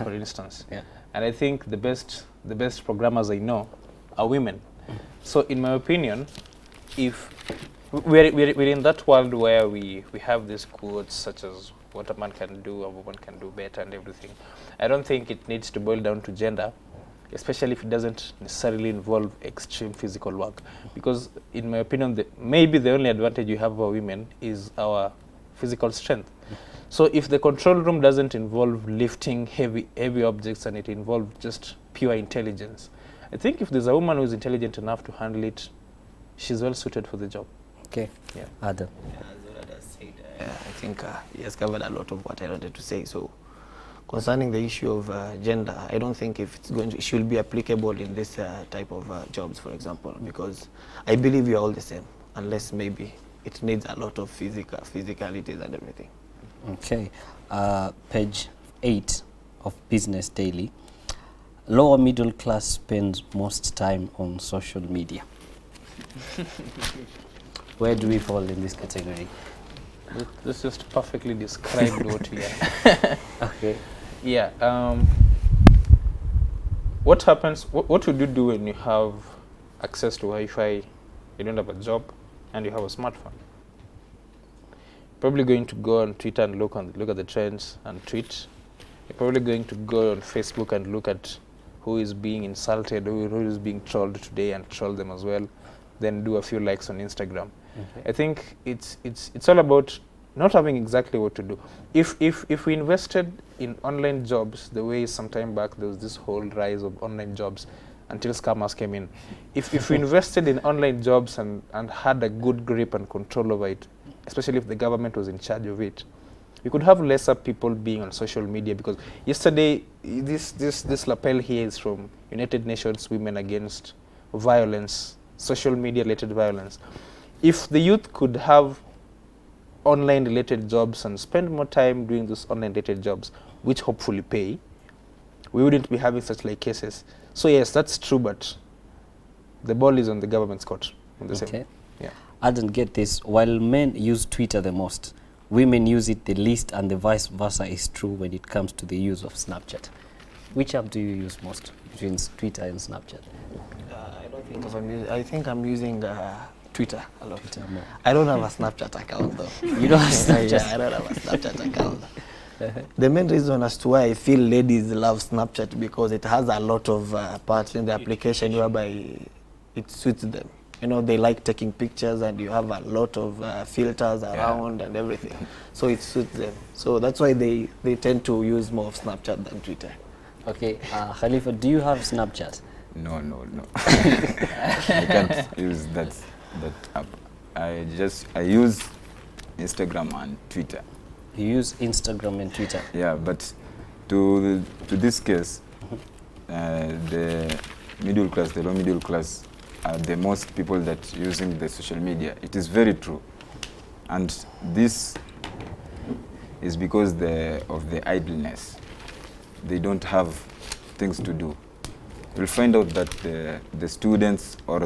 for instance. Yeah. And I think the best programmers I know are women. So in my opinion, if we're in that world where we have these quotes such as what a man can do, a woman can do better and everything, I don't think it needs to boil down to gender, especially if it doesn't necessarily involve extreme physical work. Because in my opinion, maybe the only advantage you have over women is our physical strength. So if the control room doesn't involve lifting heavy objects and it involves just pure intelligence, I think if there's a woman who is intelligent enough to handle it, she's well suited for the job. Okay. Yeah. Adam? Yeah, as Odada said, I think he has covered a lot of what I wanted to say. So concerning the issue of gender, I don't think if it's going to, it should be applicable in this type of jobs, for example, because I believe we are all the same, unless maybe it needs a lot of physicalities and everything. Okay. Page 8 of Business Daily. Lower middle class spends most time on social media. Where do we fall in this category? This just perfectly described what we are. Okay. Yeah. What happens? What would you do when you have access to Wi-Fi, you don't have a job, and you have a smartphone? Probably going to go on Twitter and look at the trends and tweet. You're probably going to go on Facebook and look at who is being insulted, who is being trolled today, and troll them as well. Then do a few likes on Instagram. Okay. I think it's all about not having exactly what to do. If we invested in online jobs the way some time back there was this whole rise of online jobs until scammers came in. If we invested in online jobs and had a good grip and control over it, especially if the government was in charge of it, we could have lesser people being on social media. Because yesterday, this lapel here is from United Nations Women Against Violence, social media related violence. If the youth could have online related jobs and spend more time doing those online related jobs, which hopefully pay, we wouldn't be having such like cases. So yes, that's true, but the ball is on the government's court. Okay. Yeah. I don't get this. While men use Twitter the most, women use it the least, and the vice versa is true when it comes to the use of Snapchat. Which app do you use most between Twitter and Snapchat? I think I'm using Twitter a lot. Twitter more. I don't have a Snapchat account though. You don't have Snapchat? Yeah, I don't have a Snapchat account. The main reason as to why I feel ladies love Snapchat because it has a lot of parts in the application whereby it suits them. You know, they like taking pictures and you have a lot of filters around and everything. So it suits them. So that's why they tend to use more of Snapchat than Twitter. Okay, Khalifa, do you have Snapchat? No. I can't use that app. I use Instagram and Twitter. You use Instagram and Twitter? Yeah, but to this case, the middle class, the low middle class, are the most people that using the social media. It is very true, and this is because of the idleness. They don't have things to do. You'll find out that the students or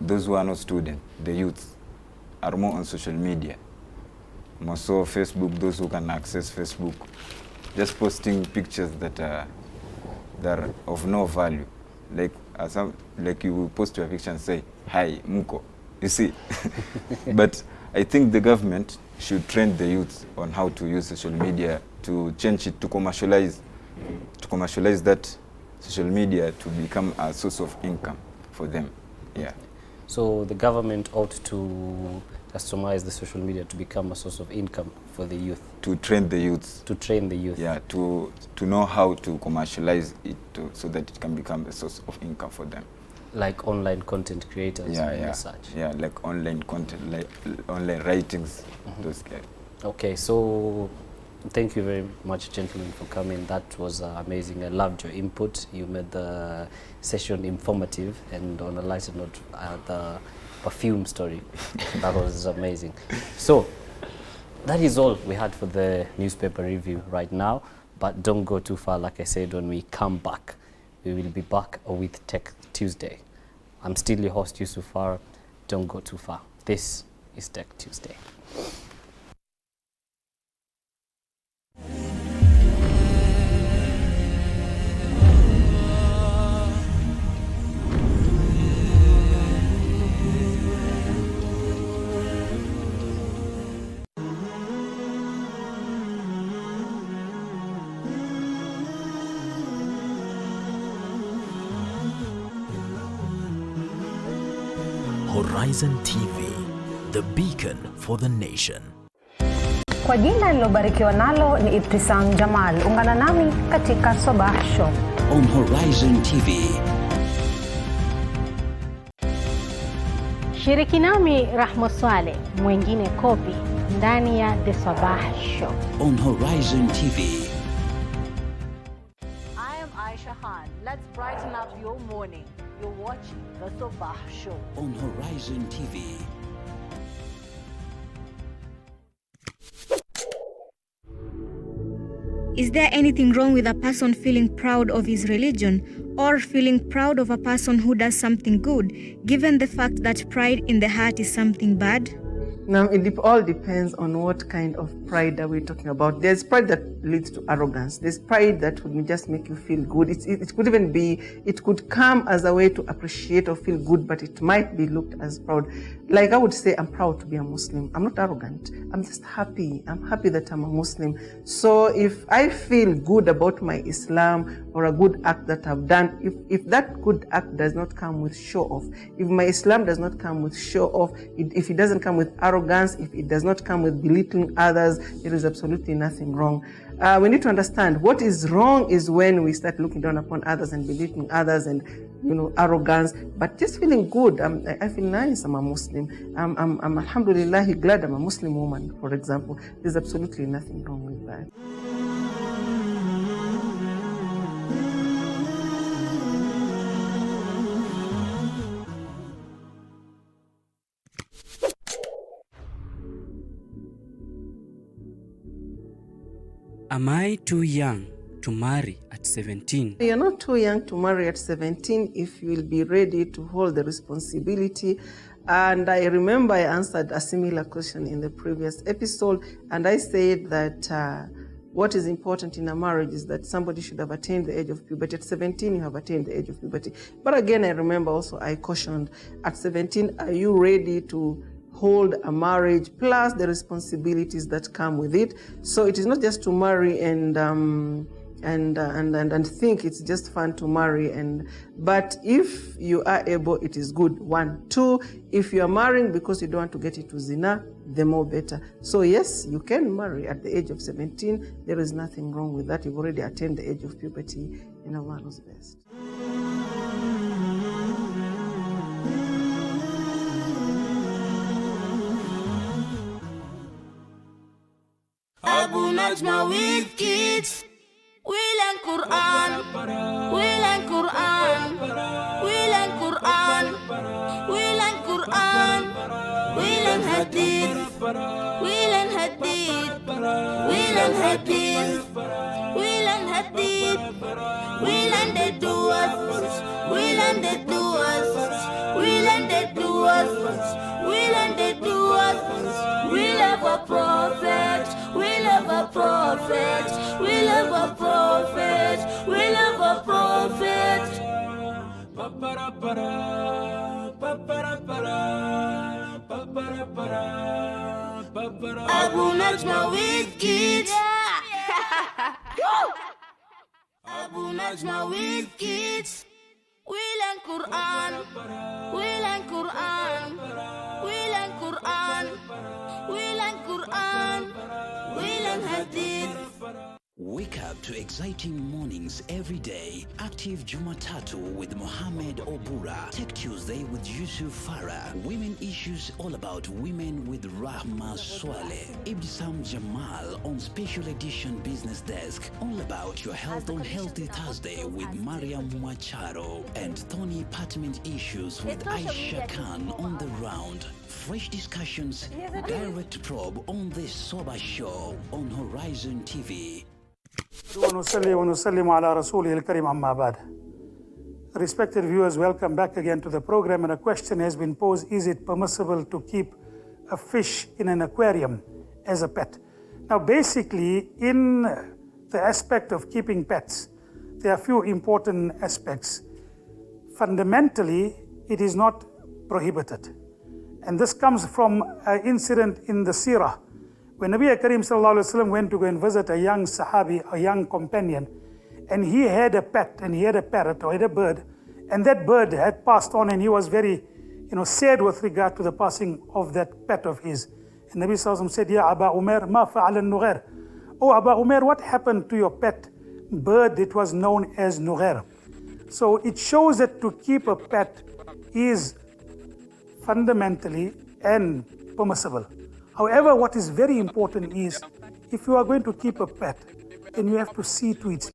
those who are not students, the youth, are more on social media. More so Facebook, those who can access Facebook, just posting pictures that are of no value. Like you post your picture and say, "Hi, Muko," you see. But I think the government should train the youth on how to use social media, to change it, to commercialize that social media to become a source of income for them. Yeah. So the government ought to customize the social media to become a source of income for the youth. To train the youth. To train the youth. Yeah, to know how to commercialize it so that it can become a source of income for them. Like online content creators and such. Yeah, like online content, like online writings, those guys. Okay, so thank you very much, gentlemen, for coming. That was amazing. I loved your input. You made the session informative, and on a lighter note, the perfume story. That was amazing. So that is all we had for the newspaper review right now, but don't go too far. Like I said, when we come back, we will be back with Tech Tuesday. I'm still your host, Yusuf Farah. Don't go too far. This is Tech Tuesday. Horizon TV, the beacon for the nation. Kwa jina nilobarikiwa nalo ni Ibtisam Jamal. Ungana nami katika Sabah Show on Horizon TV. Shiriki nami Rahma Swale, mwingine Kopi, ndani ya The Sabah Show on Horizon TV. I am Aisha Khan. Let's brighten up your morning. You're watching The Sabah Show on Horizon TV. Is there anything wrong with a person feeling proud of his religion or feeling proud of a person who does something good, given the fact that pride in the heart is something bad? Now, it all depends on what kind of pride are we talking about. There's pride that leads to arrogance. There's pride that would just make you feel good. It could even be, it could come as a way to appreciate or feel good, but it might be looked as proud. Like I would say, I'm proud to be a Muslim. I'm not arrogant. I'm just happy. I'm happy that I'm a Muslim. So if I feel good about my Islam or a good act that I've done, if that good act does not come with show off, if my Islam does not come with show off, if it doesn't come with arrogance, if it does not come with belittling others, there is absolutely nothing wrong. We need to understand what is wrong is when we start looking down upon others and belittling others and, arrogance, but just feeling good. I feel nice, I'm a Muslim. I'm alhamdulillah glad I'm a Muslim woman, for example. There's absolutely nothing wrong with that. Am I too young to marry at 17? You're not too young to marry at 17 if you will be ready to hold the responsibility. And I remember I answered a similar question in the previous episode, and I said that what is important in a marriage is that somebody should have attained the age of puberty. At 17, you have attained the age of puberty. But again, I remember also I cautioned, at 17, are you ready to hold a marriage plus the responsibilities that come with it? So it is not just to marry and think it's just fun to marry, but if you are able, it is good. 1, 2, if you are marrying because you don't want to get into zina, the more better. So yes, you can marry at the age of 17. There is nothing wrong with that. You've already attained the age of puberty. Allah knows best. Abu Najma with kids. We learn Quran. We learn Quran. We learn Quran. We learn Quran. We learn Hadith. We learn Hadith. We learn Hadith. We learn Hadith. We learn the duas. We learn the duas. We learn the duas. We learn the duas. We love a prophet. We love a prophet. We love a prophet. We love a prophet. Abu Najma with kids. Abu Najma with kids. We learn Quran. We learn Quran. We learn Quran. We learn Quran. We learn Hadith. Wake up to exciting mornings every day. Active Jumatatu with Mohammed Obura. Tech Tuesday with Yusuf Farah. Women issues all about women with Rahma Swale. Ibtisam Jamal on Special Edition Business Desk. All about your health on Healthy Thursday with Mariam Mwacharo. And Tony Apartment Issues with Aisha Khan on the round. Fresh discussions, direct probe on the Sabah Show on Horizon TV. Respected viewers, welcome back again to the program, and a question has been posed: is it permissible to keep a fish in an aquarium as a pet? Now basically, in the aspect of keeping pets, there are a few important aspects. Fundamentally, it is not prohibited, and this comes from an incident in the Seerah. When Nabi Karim sallallahu alaihi wasallam went to go and visit a young Sahabi, a young companion, and he had a pet, and he had a parrot or had a bird, and that bird had passed on, and he was very, sad with regard to the passing of that pet of his. And Nabi sallallahu alaihi wasallam said, "Ya Aba Umair, ma fa'ala an-Nughair?" Oh Aba Umair, what happened to your pet bird? It was known as Nughair. So it shows that to keep a pet is fundamentally and permissible. However, what is very important is, if you are going to keep a pet, then you have to see to its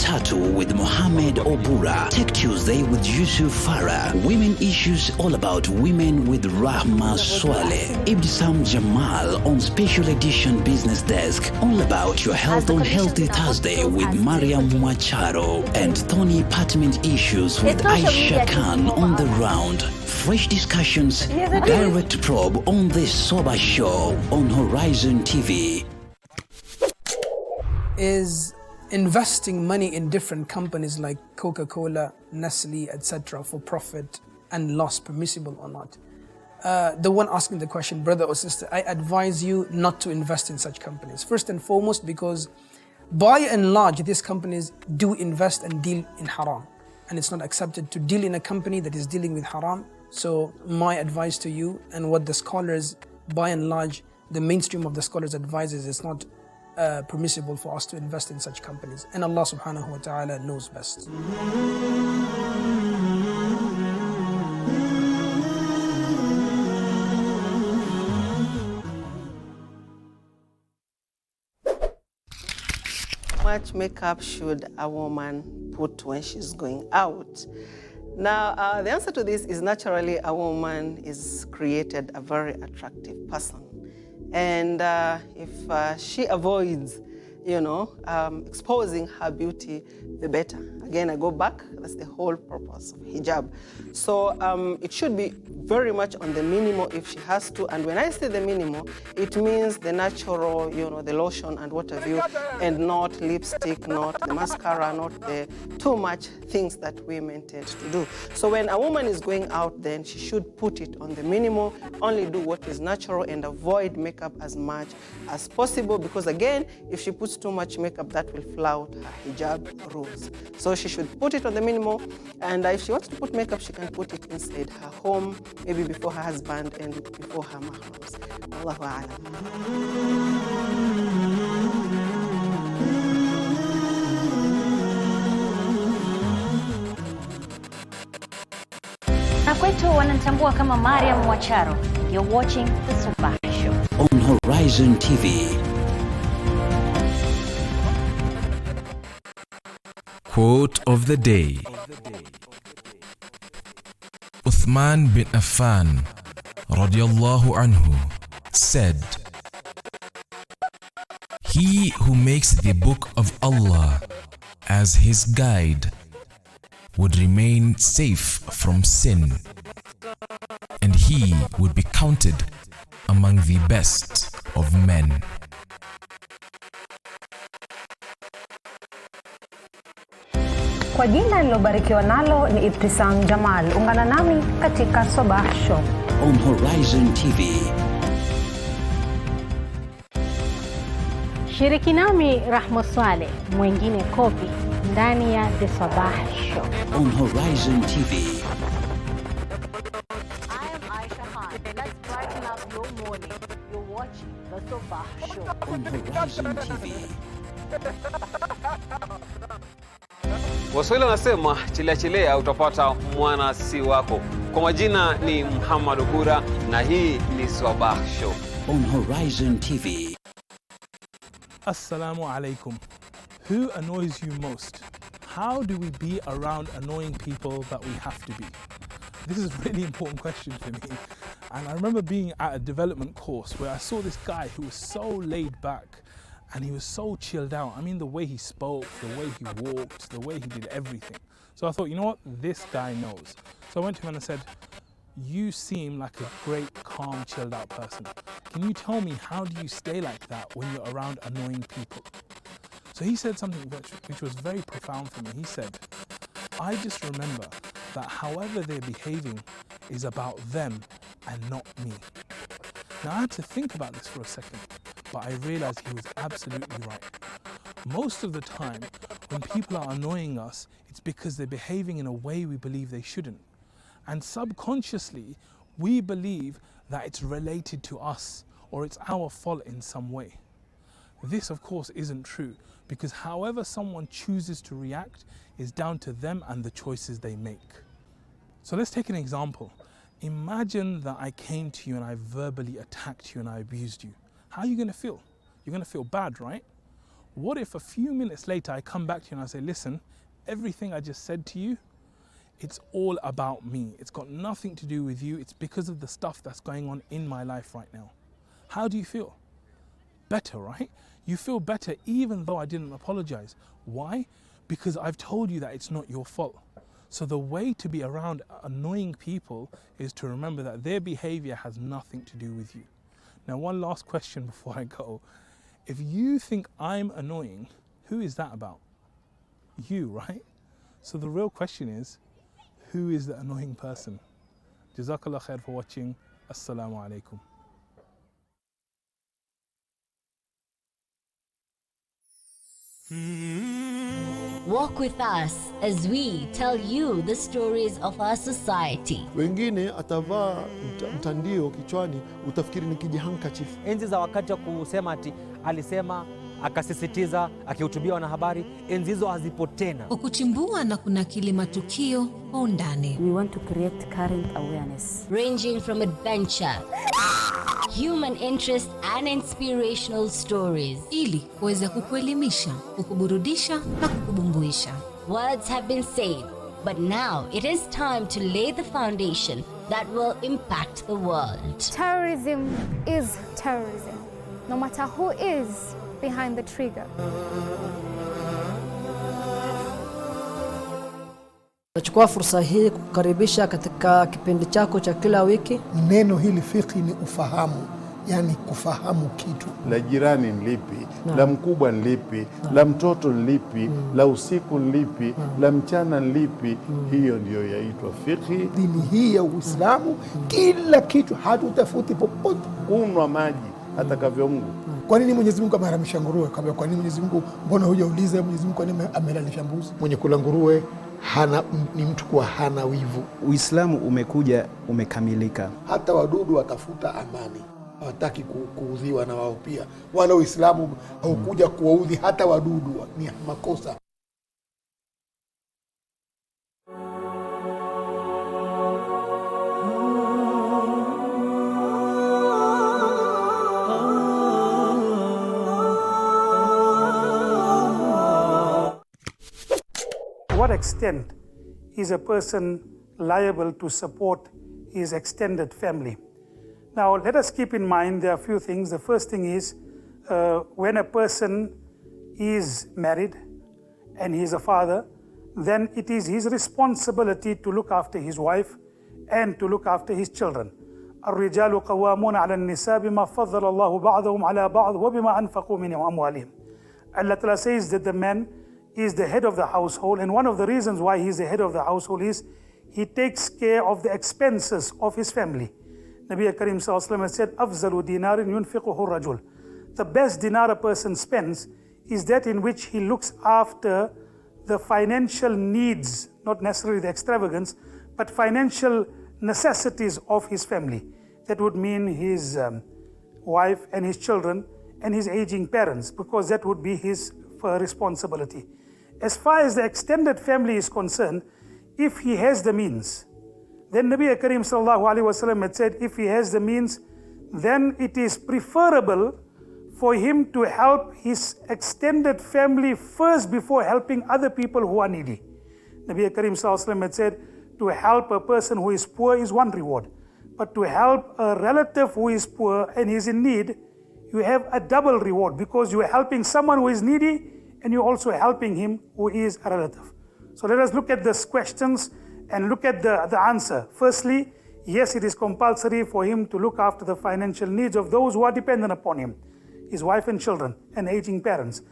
Jumatatu with Mohammed Obura. Tech Tuesday with Yusuf Farah. Women issues all about women with Rahma Swaleh. Ibtisam Jamal on Special Edition Business Desk. All about your health on Healthy Thursday with Mariam Mwacharo. And Tony Apartment Issues with Aisha Khan on the round. Fresh discussions, direct probe on the Sabah Show on Horizon TV. Is investing money in different companies like Coca-Cola, Nestle, etc. for profit and loss permissible or not? The one asking the question, brother or sister, I advise you not to invest in such companies. First and foremost, because by and large, these companies do invest and deal in haram. And it's not accepted to deal in a company that is dealing with haram. So my advice to you, and what the scholars, by and large, the mainstream of the scholars advises, it's not permissible for us to invest in such companies. And Allah subhanahu wa ta'ala knows best. How much makeup should a woman put when she's going out? Now, the answer to this is naturally a woman is created a very attractive person. And if she avoids, exposing her beauty, the better. Again, I go back, that's the whole purpose of hijab. So it should be very much on the minimum if she has to. And when I say the minimum, it means the natural, the lotion and what have you, and not lipstick, not the mascara, not the too much things that women tend to do. So when a woman is going out, then she should put it on the minimum, only do what is natural and avoid makeup as much as possible, because again, if she puts too much makeup, that will flout her hijab rules. So she should put it on the minimum, and if she wants to put makeup, she can put it inside her home, maybe before her husband and before her mahrams. Allahu a'lam. Na kwetu wanatambua kama Mariam Mwacharo. You're watching the Sabah Show on Horizon TV. Quote of the day. Uthman bin Affan radiyallahu anhu said, "He who makes the book of Allah as his guide would remain safe from sin, and he would be counted among the best of men." Kwa jina nilobarikiwa nalo ni Ibtisam Jamal. Ungana nami katika Sabah Show on Horizon TV. Shiriki nami Rahma Swale, mwingine Kopi, ndani ya The Sabah Show on Horizon TV. I am Aisha Khan. Let's brighten up your morning. You're watching The Sabah Show on Horizon TV. Waswahili wanasema chilea utapata mwana si wako. Kwa majina ni Muhammad Obura na hii ni Sabah Show on Horizon TV. Assalamu alaikum. Who annoys you most? How do we be around annoying people that we have to be? This is a really important question for me. And I remember being at a development course where I saw this guy who was so laid back and he was so chilled out. I mean, the way he spoke, the way he walked, the way he did everything. So I thought, you know what? This guy knows. So I went to him and I said, "You seem like a great, calm, chilled out person. Can you tell me, how do you stay like that when you're around annoying people?" So he said something which was very profound for me. He said, "I just remember that however they're behaving is about them and not me." Now I had to think about this for a second, but I realized he was absolutely right. Most of the time, when people are annoying us, it's because they're behaving in a way we believe they shouldn't. And subconsciously, we believe that it's related to us or it's our fault in some way. This, of course, isn't true, because however someone chooses to react is down to them and the choices they make. So let's take an example. Imagine that I came to you and I verbally attacked you and I abused you. How are you going to feel? You're going to feel bad, right? What if a few minutes later I come back to you and I say, listen, everything I just said to you, it's all about me. It's got nothing to do with you. It's because of the stuff that's going on in my life right now. How do you feel? Better, right? You feel better even though I didn't apologize. Why? Because I've told you that it's not your fault. So the way to be around annoying people is to remember that their behavior has nothing to do with you. Now, one last question before I go. If you think I'm annoying, who is that about? You, right? So the real question is, who is the annoying person? Jazakallah khair for watching. Assalamu alaikum. Walk with us as we tell you the stories of our society. Wengine atavaa mtandio kichwani utafikiri ni kijihandkerchief. Enzi za wakati wa kusema ati alisema akasisitiza akihutubia wanahabari, enzi hizo hazipo tena. Kwa kuchimbua na kunakili matukio kwa undani. We want to create current awareness. Ranging from adventure, human interest and inspirational stories. Ili kuweza kukuelimisha, kukuburudisha na kukubumbuisha. Words have been said, but now it is time to lay the foundation that will impact the world. Terrorism is terrorism, no matter who is behind the trigger. Nachukua fursa hii kukaribisha katika kipindi chako cha kila wiki. Neno hili fiqh ni ufahamu, yani kufahamu kitu. La jirani ni lipi, la mkubwa ni lipi, la mtoto ni lipi, la usiku ni lipi, la mchana ni lipi. Hiyo ndio yaitwa fiqh. Dini hii ya Uislamu kila kitu, hatutafuti popote. Kunywa maji atakavyo Mungu. Kwa nini Mwenyezi Mungu ameharamisha nguruwe? Kwa nini Mwenyezi Mungu, mbona hujauliza Mwenyezi Mungu kwa nini amehalalisha mbuzi? Mwenye kula nguruwe ni mtu kuwa hana wivu. Uislamu umekuja umekamilika. Hata wadudu watafuta amani, hawataki kuudhiwa na wao pia. Wala Uislamu haukuja kuwaudhi hata wadudu, ni makosa. What extent is a person liable to support his extended family? Now, let us keep in mind there are a few things. The first thing is when a person is married and he is a father, then it is his responsibility to look after his wife and to look after his children. الرجال قوامون على النساء بما فضل الله بعضهم على بعض وبما أنفقوا من أموالهم. Allah Ta'ala says that the man is the head of the household, and one of the reasons why he is the head of the household is he takes care of the expenses of his family. Nabi Karim Sallallahu Alaihi Wasallam said, أفضل دينار ينفقه الرجل. The best dinar a person spends is that in which he looks after the financial needs, not necessarily the extravagance, but financial necessities of his family. That would mean his wife and his children and his aging parents, because that would be his responsibility. As far as the extended family is concerned, if he has the means, then Nabi Karim Sallallahu Alaihi Wasallam had said, if he has the means, then it is preferable for him to help his extended family first before helping other people who are needy. Nabi Karim Sallallahu Alaihi Wasallam had said, to help a person who is poor is one reward, but to help a relative who is poor and is in need, you have a double reward, because you are helping someone who is needy and you're also helping him who is a relative. So let us look at these questions and look at the answer. Firstly, yes, it is compulsory for him to look after the financial needs of those who are dependent upon him, his wife and children and aging parents.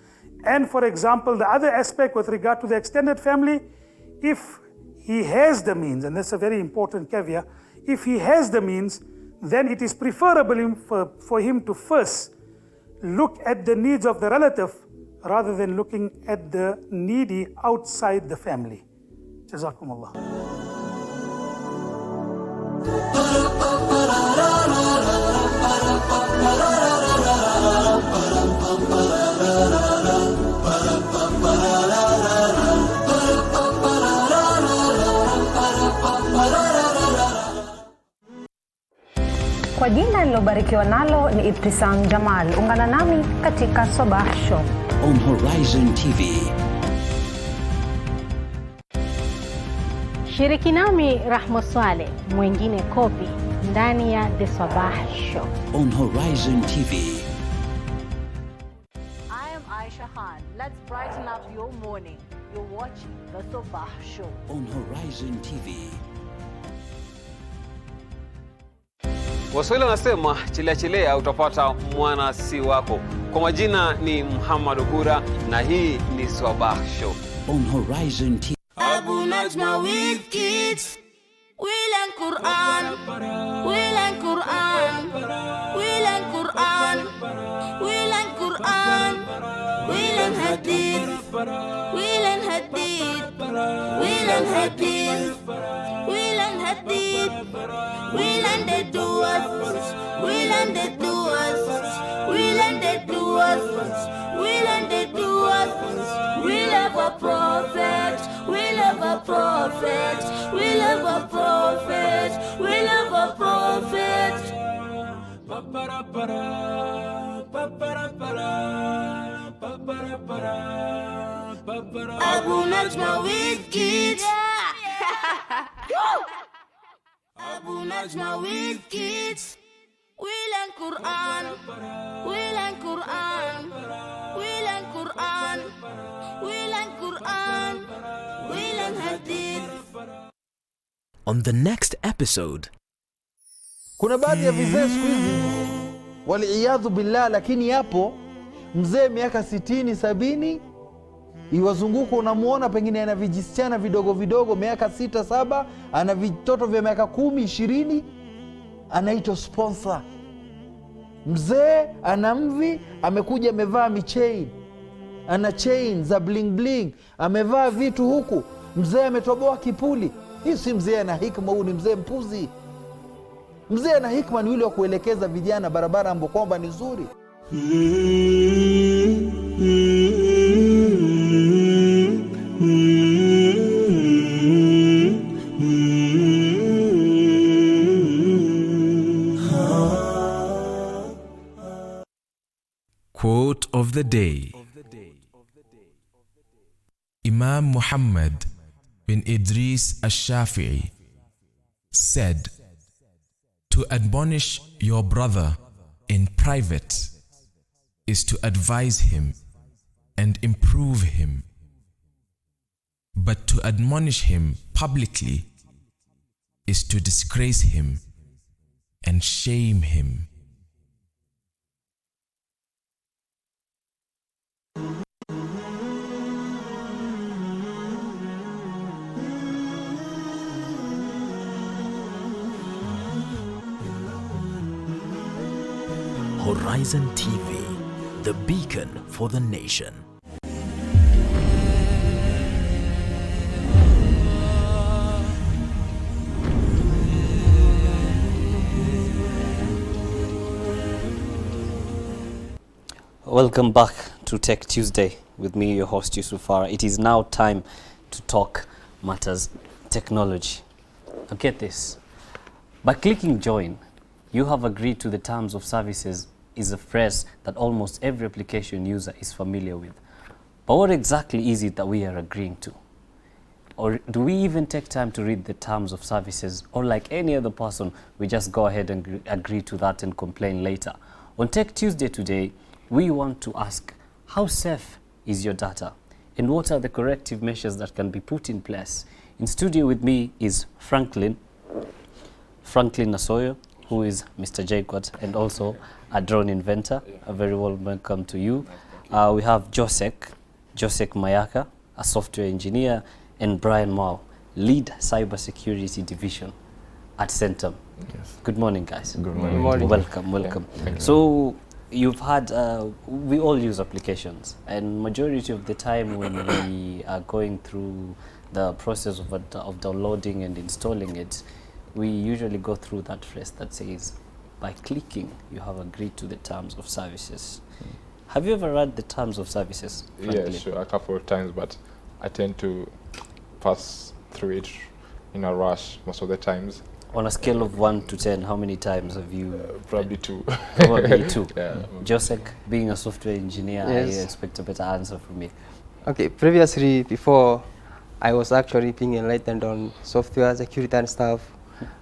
And for example, the other aspect with regard to the extended family, if he has the means, and that's a very important caveat, if he has the means, then it is preferable for him to first look at the needs of the relative rather than looking at the needy outside the family. Jazakumullah. Kwa jina nilobarikiwa nalo ni Ibtisam Jamal. Ungana nami katika Sabah Show. on Horizon TV. Shiriki nami Rahma Swale, mwingine Kopi, ndani ya The Sabah Show on Horizon TV. I am Aisha Khan. Let's brighten up your morning. You're watching The Sabah Show on Horizon TV. Waswahili wanasema chilea utapata mwana si wako. Kwa majina ni Muhammad Ogura na hii ni Sabah Show on Horizon TV. Abu Najma with kids. We learn Quran. We learn Quran. We learn Quran. We learn Quran. We learn Hadith. We learn Hadith. We learn Hadith. We learn Hadith. We learn the duas. We learn the duas. We learn the duas. We learn the duas. We love a prophet. We love a prophet. We love a prophet. We love a prophet. Abu Najma with kids. Abu Najma with kids. We learn Quran. We learn Quran. We learn Quran. We learn Quran. We learn Hadith. On the next episode, kuna baadhi ya vizee siku hizi waliiyadhu billah, lakini yapo mzee miaka 60 70 iwazunguko, unamuona pengine ana vijisichana vidogo vidogo miaka 6 7, ana vitoto vya miaka 10 20, anaitwa sponsor. Mzee ana mvi, amekuja amevaa michain, ana chain za bling bling, amevaa vitu huku, mzee ametoboa kipuli. Hii si mzee ana hikma, huu ni mzee mpuzi. Mzee ana hikma ni yule wa kuelekeza vijana barabara ambapo kwamba ni nzuri. Quote of the day. Imam Muhammad bin Idris al-Shafi'i said, "To admonish your brother in private is to advise him and improve him, but to admonish him publicly is to disgrace him and shame him." Horizon TV, the beacon for the nation. Welcome back to Tech Tuesday with me, your host Yusuf Farah. It is now time to talk matters technology. Now get this. By clicking join, you have agreed to the terms of services is a phrase that almost every application user is familiar with. But what exactly is it that we are agreeing to? Or do we even take time to read the terms of services? Or like any other person, we just go ahead and agree to that and complain later? On Tech Tuesday today, we want to ask, how safe is your data? And what are the corrective measures that can be put in place? In studio with me is Franklin Nasoyo, who is Mr. Jaquat, and also a drone inventor. A very warm welcome to you. We have Josek Mayaka, a software engineer, and Brian Mao, lead cybersecurity division at Centum. Yes. Good morning, guys. Good morning. Good morning. Welcome. Yeah, so you've had, we all use applications, and majority of the time when we are going through the process of downloading and installing it, we usually go through that phrase that says, by clicking, you have agreed to the terms of services. Have you ever read the terms of services? Yeah, sure, a couple of times, but I tend to pass through it in a rush most of the times. On a scale of 1 to 10, how many times have you? Probably 2. Probably 2. Yeah. Josek, being a software engineer, Yes. I expect a better answer from you. Okay, previously, before I was actually being enlightened on software security and stuff,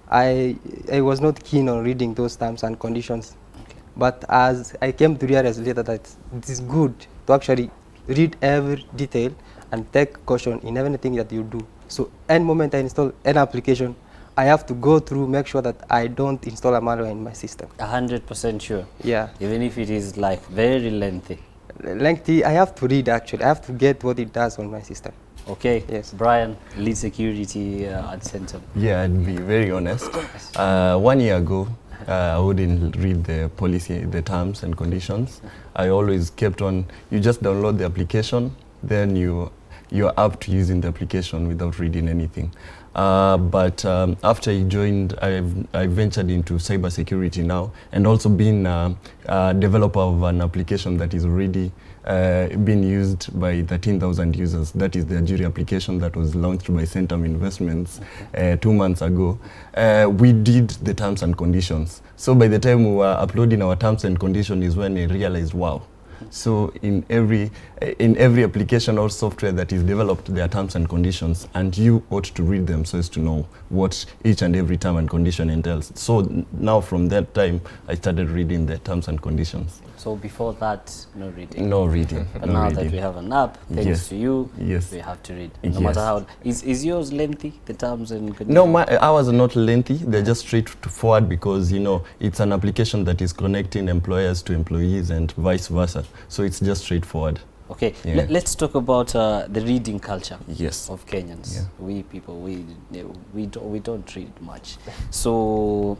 I was not keen on reading those terms and conditions. Okay. But as I came to realize later that it is good to actually read every detail and take caution in everything that you do. So any moment I install an application, I have to go through, make sure that I don't install a malware in my system. 100% sure? Yeah. Even if it is like very lengthy? Lengthy, I have to read actually. I have to get what it does on my system. Okay. Yes. Brian, lead security at Centum. Yeah, I'd be very honest. 1 year ago, I wouldn't read the policy, the terms and conditions. I always kept on, you just download the application, then you're up to using the application without reading anything. But after I joined, I ventured into cybersecurity now, and also being a developer of an application that is already being used by 13,000 users. That is the Algeria application that was launched by Centum Investments 2 months ago. We did the terms and conditions. So by the time we were uploading our terms and conditions is when I realized, wow. So in every application or software that is developed, there are terms and conditions, and you ought to read them so as to know what each and every term and condition entails. So now from that time, I started reading the terms and conditions. So before that, no reading? No reading. But no now reading. that we have an app, thanks Yes. to you, yes. we have to read. No Yes. matter how. Is yours lengthy, the terms and conditions? No, ours are not lengthy. They're just straightforward because, you know, it's an application that is connecting employers to employees and vice versa. So it's just straightforward. Okay, Yeah. let's talk about the reading culture Yes. of Kenyans. Yeah. We people, we don't read much. So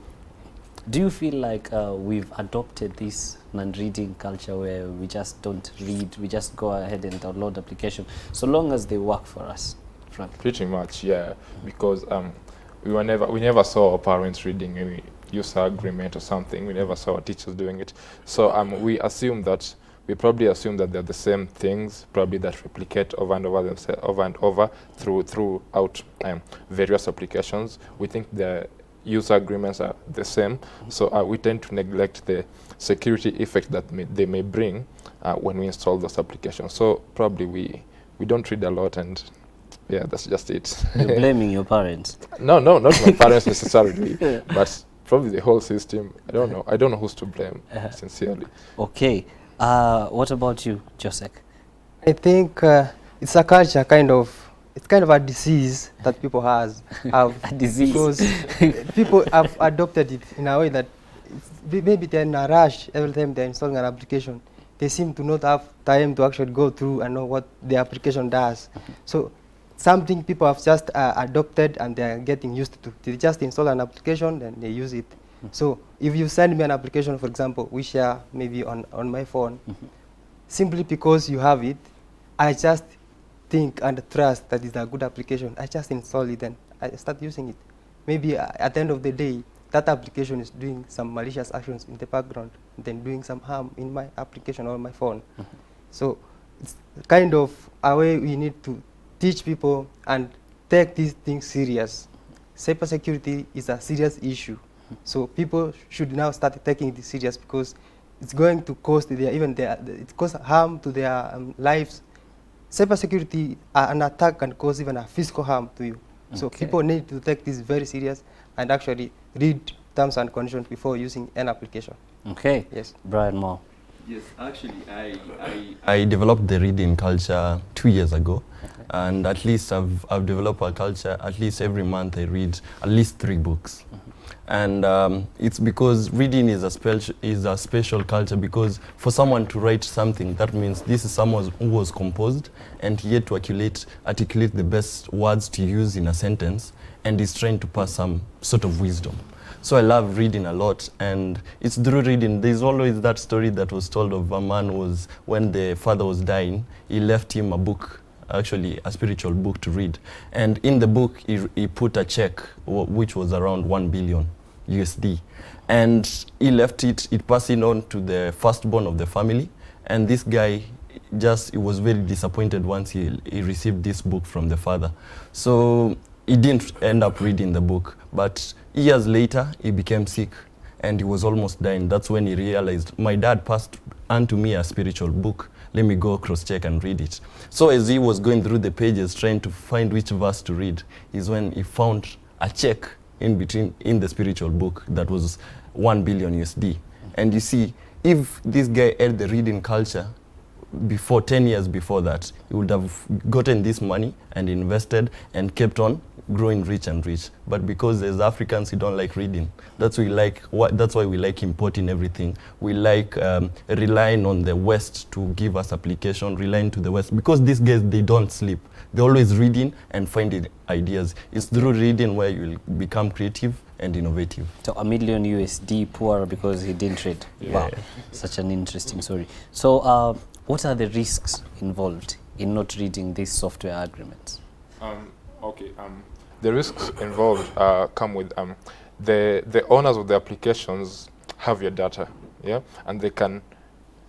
do you feel like we've adopted this non-reading culture where we just don't read, we just go ahead and download application so long as they work for us? Frank? Pretty much, yeah. Because we never saw our parents reading any user agreement or something. We never saw our teachers doing it. So we probably assume that they're the same things, probably that replicate over and over throughout various applications. We think the user agreements are the same, so we tend to neglect the security effect that they may bring when we install those applications. So probably we don't read a lot, and yeah, that's just it. You're blaming your parents? No, not my parents necessarily, but probably the whole system. I don't know. I don't know who's to blame, sincerely. Okay. What about you, Josek? I think it's a culture it's kind of a disease that people have. A disease? Because people have adopted it in a way that maybe they're in a rush every time they're installing an application. They seem to not have time to actually go through and know what the application does. So something people have just adopted and they're getting used to. They just install an application and they use it. So if you send me an application, for example, we share maybe on my phone, simply because you have it, I just think and trust that it's a good application. I just install it and I start using it. Maybe at the end of the day, that application is doing some malicious actions in the background, then doing some harm in my application or my phone. So it's kind of a way we need to teach people and take these things serious. Cybersecurity is a serious issue. So people should now start taking this serious because it's going to cost it cause harm to their lives. Cybersecurity, an attack can cause even a physical harm to you. So people need to take this very serious and actually read terms and conditions before using an application. Okay. Yes. Brian Moore. Yes, actually, I developed the reading culture 2 years ago, and at least I've developed a culture. At least every month I read at least 3 books. And it's because reading is a special culture, because for someone to write something, that means this is someone who was composed and yet to articulate the best words to use in a sentence, and is trying to pass some sort of wisdom. So I love reading a lot, and it's through reading. There's always that story that was told of a man when the father was dying, he left him a book, actually a spiritual book to read. And in the book, he put a check, which was around 1 billion USD. And he left it passing on to the firstborn of the family. And this guy he was very disappointed once he received this book from the father. So he didn't end up reading the book, but years later he became sick and he was almost dying. That's when he realized, my dad passed unto me a spiritual book. Let me go cross-check and read it. So as he was going through the pages trying to find which verse to read, is when he found a check in between in the spiritual book that was 1 billion USD. And you see, if this guy had the reading culture before 10 years before that, he would have gotten this money and invested and kept on growing rich and rich. But because as Africans we don't like reading, that's why we like importing everything. We like relying on the West to give us application, relying to the West, because these guys, they don't sleep. They're always reading and finding ideas. It's through reading where you will become creative and innovative. So $1 million USD poor because he didn't read. Yeah. Wow, such an interesting story. So what are the risks involved in not reading these software agreements? The risks involved come with the owners of the applications have your data, yeah, and they can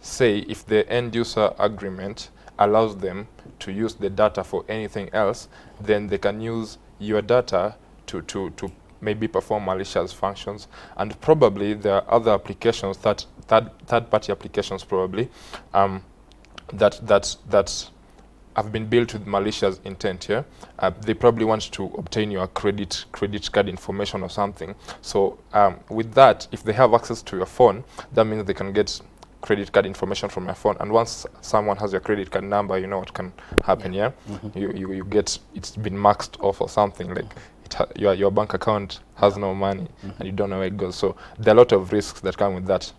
say if the end user agreement allows them to use the data for anything else, then they can use your data to maybe perform malicious functions. And probably there are other applications, third-party applications probably, that have been built with malicious intent. Yeah, they probably want to obtain your credit card information or something. So with that, if they have access to your phone, that means they can get credit card information from your phone. And once someone has your credit card number, you know what can happen. Yeah, you get, it's been maxed off or something, like your bank account has no money and you don't know where it goes. So there are a lot of risks that come with that.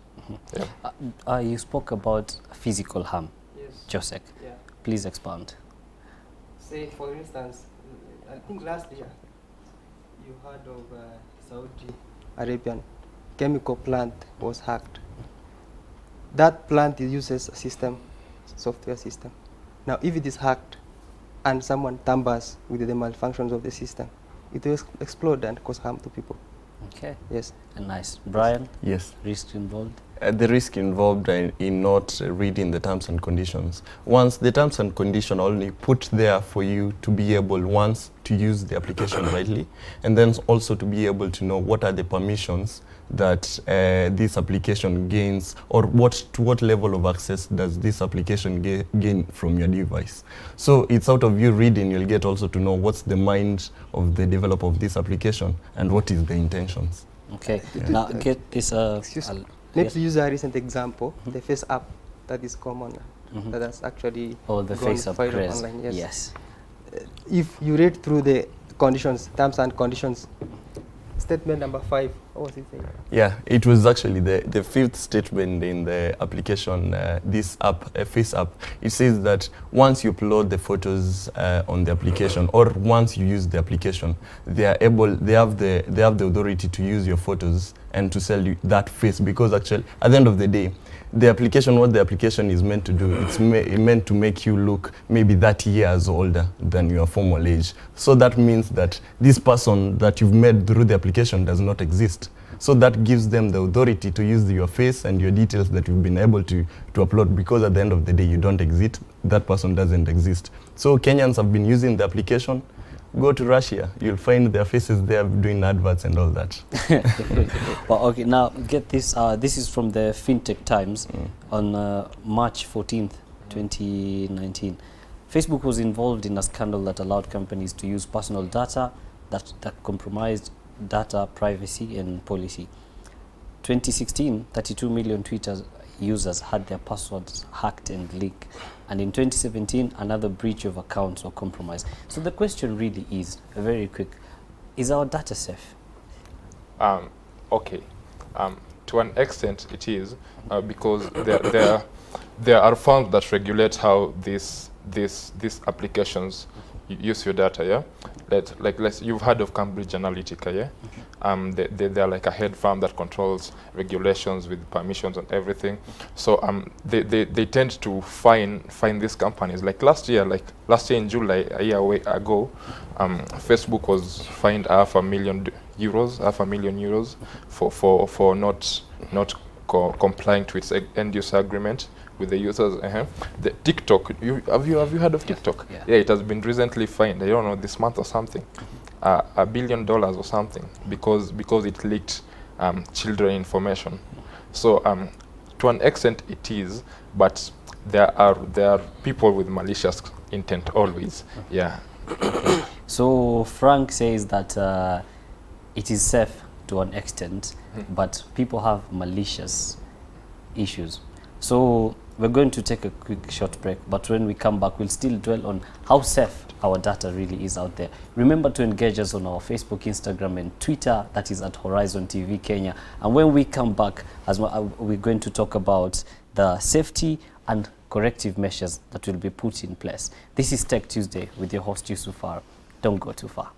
Yeah. You spoke about physical harm. Yes. Josek, yeah. Please expound. Say, for instance, I think last year you heard of Saudi Arabian chemical plant was hacked. That plant uses a system, software system. Now, if it is hacked and someone tampers with the malfunctions of the system, it will explode and cause harm to people. Okay. Yes. And nice. Brian? Yes. Risk involved? The risk involved in not reading the terms and conditions. Once the terms and conditions are only put there for you to be able, once, to use the application rightly, and then also to be able to know what are the permissions that this application gains, or to what level of access does this application gain from your device. So it's out of you reading, you'll get also to know what's the mind of the developer of this application and what is the intentions. Okay. Now get this. Maybe to use a recent example, the Face app that is common, that has actually the Face app craze. Online. Yes. Yes. If you read through the conditions, terms and conditions, statement number 5, what was it saying? Yeah, it was actually the fifth statement in the application, this app, Face app. It says that once you upload the photos on the application, or once you use the application, they have the authority to use your photos and to sell you that face, because actually at the end of the day, the application, what the application is meant to do, it's meant to make you look maybe 30 years older than your formal age. So that means that this person that you've made through the application does not exist. So that gives them the authority to use your face and your details that you've been able to upload, because at the end of the day you don't exist, that person doesn't exist. So Kenyans have been using the application. Go to Russia, you'll find their faces there doing adverts and all that. Well, okay, now get this. This is from the FinTech Times on March 14th, 2019. Facebook was involved in a scandal that allowed companies to use personal data that compromised data privacy and policy. 2016, 32 million Twitter users had their passwords hacked and leaked. And in 2017, another breach of accounts or compromise. So the question really is, very quick, is our data safe? Okay. To an extent it is, because there are funds that regulate how these applications use your data, yeah? You've heard of Cambridge Analytica, yeah? They're like a head firm that controls regulations with permissions and everything. So they tend to find these companies. Like last year in July, a year ago, Facebook was fined €500,000 for not complying to its end user agreement with the users. The TikTok, have you heard of TikTok? Yeah. Yeah, it has been recently fined. I don't know, this month or something. $1 billion or something because it leaked children information. So to an extent it is, but there are people with malicious intent always. Yeah. So Frank says that it is safe to an extent, but people have malicious issues. So we're going to take a quick short break, but when we come back, we'll still dwell on how safe our data really is out there. Remember to engage us on our Facebook, Instagram, and Twitter. That is at Horizontv Kenya. And when we come back, as well, we're going to talk about the safety and corrective measures that will be put in place. This is Tech Tuesday with your host Yusuf Farah. Don't go too far.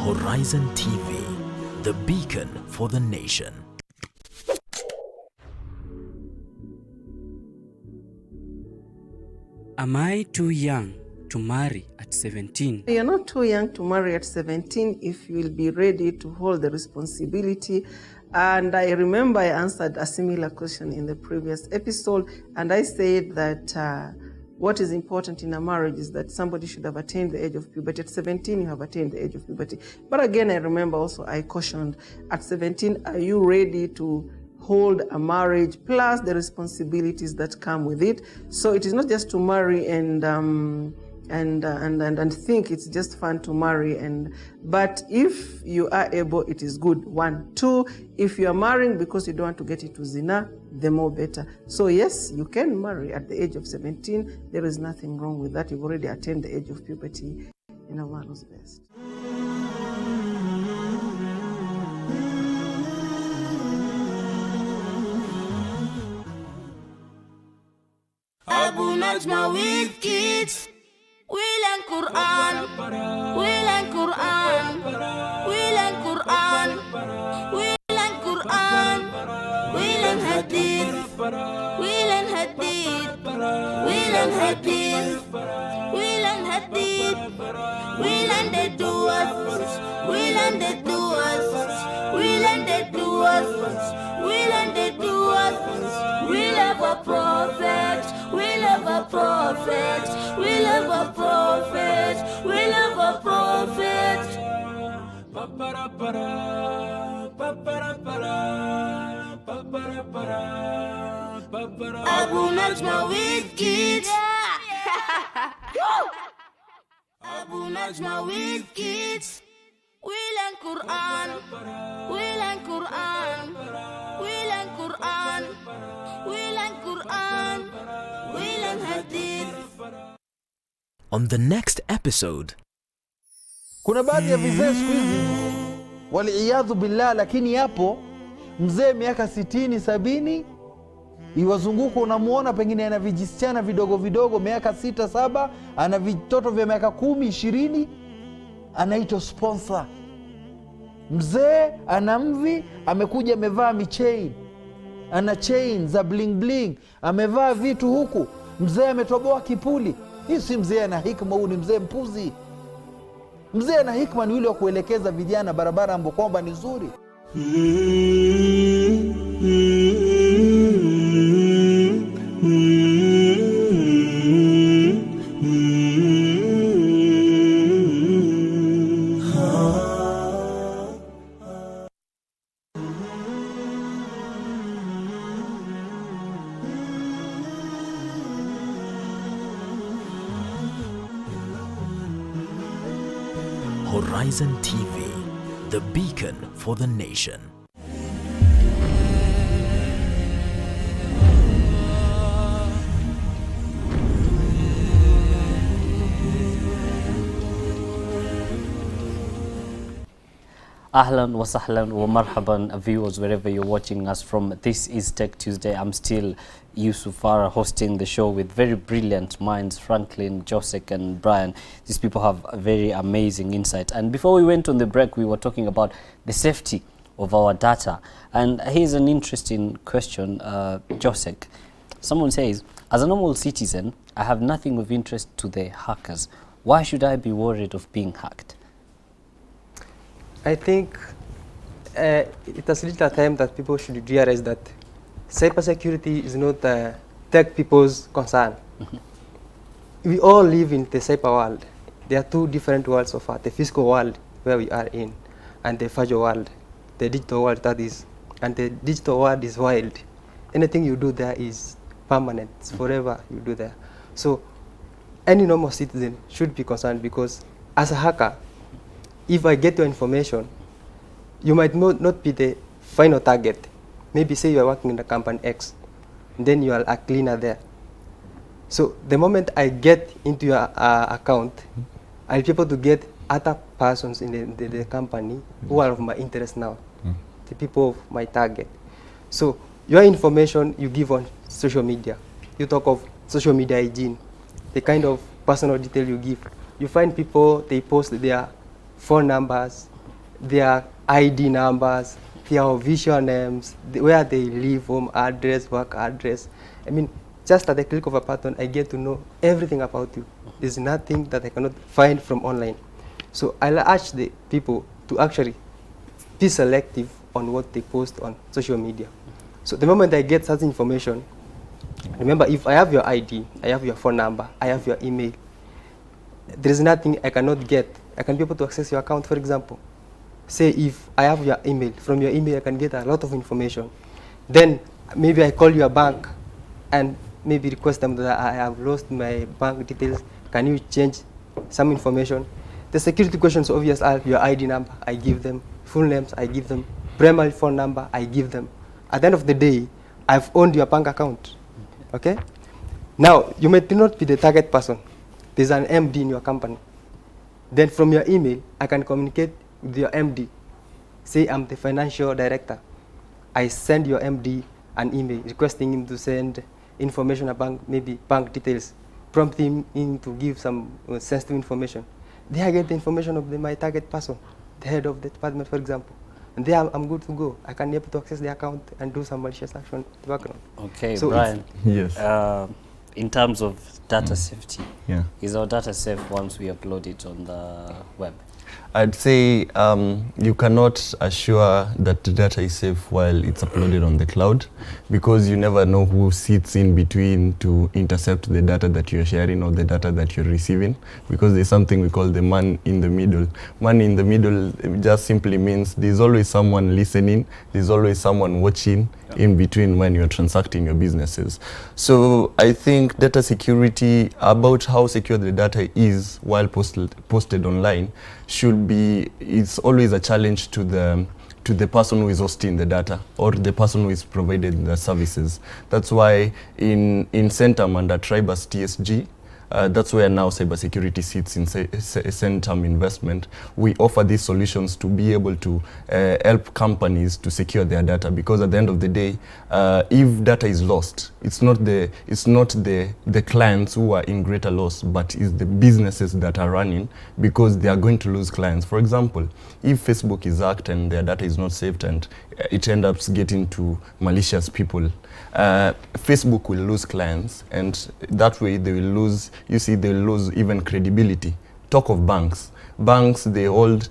Horizon TV, the beacon for the nation. Am I too young to marry at 17? You're not too young to marry at 17 if you will be ready to hold the responsibility. And I remember I answered a similar question in the previous episode, and I said that what is important in a marriage is that somebody should have attained the age of puberty. At 17, you have attained the age of puberty. But again, I remember also I cautioned, at 17, are you ready to hold a marriage plus the responsibilities that come with it? So it is not just to marry and think it's just fun to marry, but if you are able, it is good. 1, 2, if you are marrying because you don't want to get into zina, the more better. So yes, you can marry at the age of 17. There is nothing wrong with that. You've already attained the age of puberty. You know, man who's best. Abu Najma with kids. We learn Quran, we learn Quran, we learn Quran, we learn Quran, we learn Hadith, we learn Hadith, we learn Hadith, we learn Hadith, we learn the duas, we learn the duas, we learn the duas, we learn the duas, we love a prophet, we love a prophet. We love a prophet, we love a prophet. Abu Najma with kids. Abu Najma with kids. We learn Quran, we learn Quran, we learn Quran, we learn Quran, we learn Hadith. On the next episode, kuna baadhi ya vizee siku hizi waliiyadhu billah, lakini yapo mzee miaka 60 70 iwazunguko, unamuona pengine ana vijisichana vidogo vidogo miaka 6 7, ana vitoto vya miaka 10 20, anaitwa sponsor. Mzee ana mvi, amekuja amevaa michain, ana chain za bling bling, amevaa vitu huku, mzee ametoboa kipuli. Hii si mzee ana hikma, huu ni mzee mpuzi. Mzee ana hikma ni yule wa kuelekeza vijana barabara ambapo kwamba ni nzuri. Horizon TV, the beacon for the nation. Ahlan wa sahlan wa marhaban, viewers, wherever you're watching us from. This is Tech Tuesday. I'm still Yusuf Farah hosting the show with very brilliant minds, Franklin, Josek and Brian. These people have a very amazing insight. And before we went on the break, we were talking about the safety of our data. And here's an interesting question, Josek. Someone says, as a normal citizen, I have nothing of interest to the hackers. Why should I be worried of being hacked? I think it has reached a time that people should realize that cybersecurity is not tech people's concern. We all live in the cyber world. There are two different worlds of art: the physical world where we are in, and the virtual world, the digital world that is. And the digital world is wild. Anything you do there is permanent. It's forever you do there. So any normal citizen should be concerned, because as a hacker, if I get your information, you might not be the final target. Maybe say you are working in the company X, and then you are a cleaner there. So the moment I get into your account, I'll be able to get other persons in the company who are of my interest now, the people of my target. So your information you give on social media, you talk of social media hygiene, the kind of personal detail you give. You find people, they post their phone numbers, their ID numbers, their visual names, where they live, home address, work address. I mean, just at the click of a button, I get to know everything about you. There's nothing that I cannot find from online. So I'll urge the people to actually be selective on what they post on social media. So the moment I get such information, remember, if I have your ID, I have your phone number, I have your email, there is nothing I cannot get. I can be able to access your account, for example. Say if I have your email, from your email I can get a lot of information. Then maybe I call your bank and maybe request them that I have lost my bank details. Can you change some information? The security questions obvious are your ID number, I give them. Full names, I give them. Primary phone number, I give them. At the end of the day, I've owned your bank account. Okay? Now, you might not be the target person. There's an MD in your company. Then from your email, I can communicate with your MD. Say I'm the financial director. I send your MD an email requesting him to send information about maybe bank details, prompting him to give some sensitive information. There I get the information of my target person, the head of the department, for example. And there I'm good to go. I can be able to access the account and do some malicious action in the background. Okay, so Brian. Yes. In terms of data safety, Yeah. is our data safe once we upload it on the web? I'd say you cannot assure that the data is safe while it's uploaded on the cloud, because you never know who sits in between to intercept the data that you're sharing or the data that you're receiving, because there's something we call the man in the middle. Man in the middle just simply means there's always someone listening, there's always someone watching in between when you're transacting your businesses. So I think data security, about how secure the data is while posted online, should be, it's always a challenge to the person who is hosting the data or the person who is providing the services. That's why in Centum under Tribus TSG, that's where now cybersecurity sits in Centum Investment. We offer these solutions to be able to help companies to secure their data, because at the end of the day, if data is lost, it's not the clients who are in greater loss, but it's the businesses that are running, because they are going to lose clients. For example, if Facebook is hacked and their data is not saved and it ends up getting to malicious people, Facebook will lose clients, and that way they will lose, you see, they will lose even credibility. Talk of banks. Banks, they hold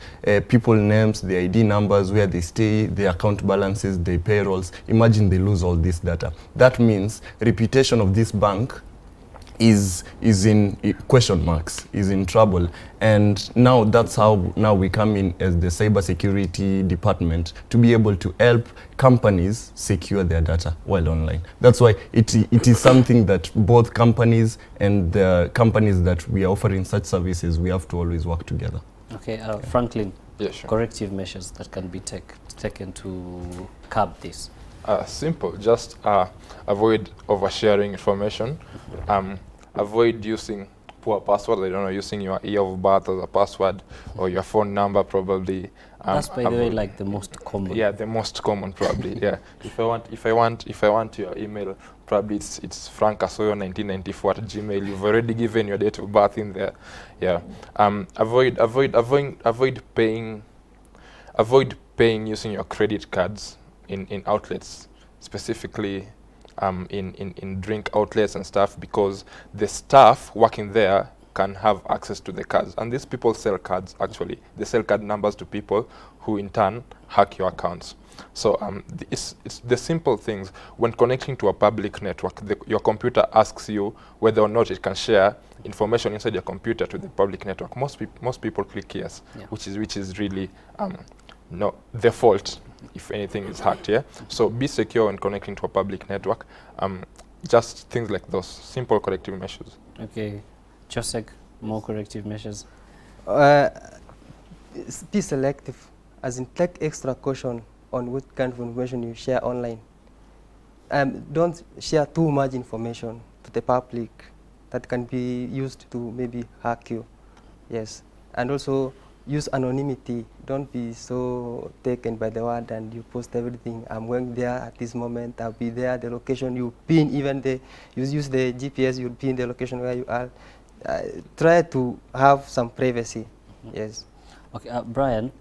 people names, their ID numbers, where they stay, their account balances, their payrolls. Imagine they lose all this data. That means reputation of this bank is in question marks, is in trouble. And now that's how now we come in as the cybersecurity department to be able to help companies secure their data while online. That's why it is something that both companies and the companies that we are offering such services, we have to always work together. Okay, Franklin, yeah, sure. Corrective measures that can be taken to curb this. Simple, just avoid oversharing information. Avoid using poor passwords. I don't know, using your year of birth as a password or your phone number probably. That's by the way like the most common. Yeah, the most common probably. Yeah. If I want your email, probably it's frankasoyo1994@gmail. You've already given your date of birth in there. Yeah. Avoid avoid paying using your credit cards in outlets, specifically in drink outlets and stuff, because the staff working there can have access to the cards. And these people sell cards, actually. They sell card numbers to people who in turn hack your accounts. So it's the simple things. When connecting to a public network, your computer asks you whether or not it can share information inside your computer to the public network. Most people click yes, which is really no their fault if anything is hacked. Yeah. So be secure when connecting to a public network. Just things like those simple corrective measures. Okay, Josek, more corrective measures. Be selective, as in take extra caution on what kind of information you share online. Don't share too much information to the public that can be used to maybe hack you. Yes, and also use anonymity. Don't be so taken by the word and you post everything. I'm going there at this moment. I'll be there. The location you pin, even you use the GPS. You pin the location where you are. Try to have some privacy. Yes. Okay, Brian,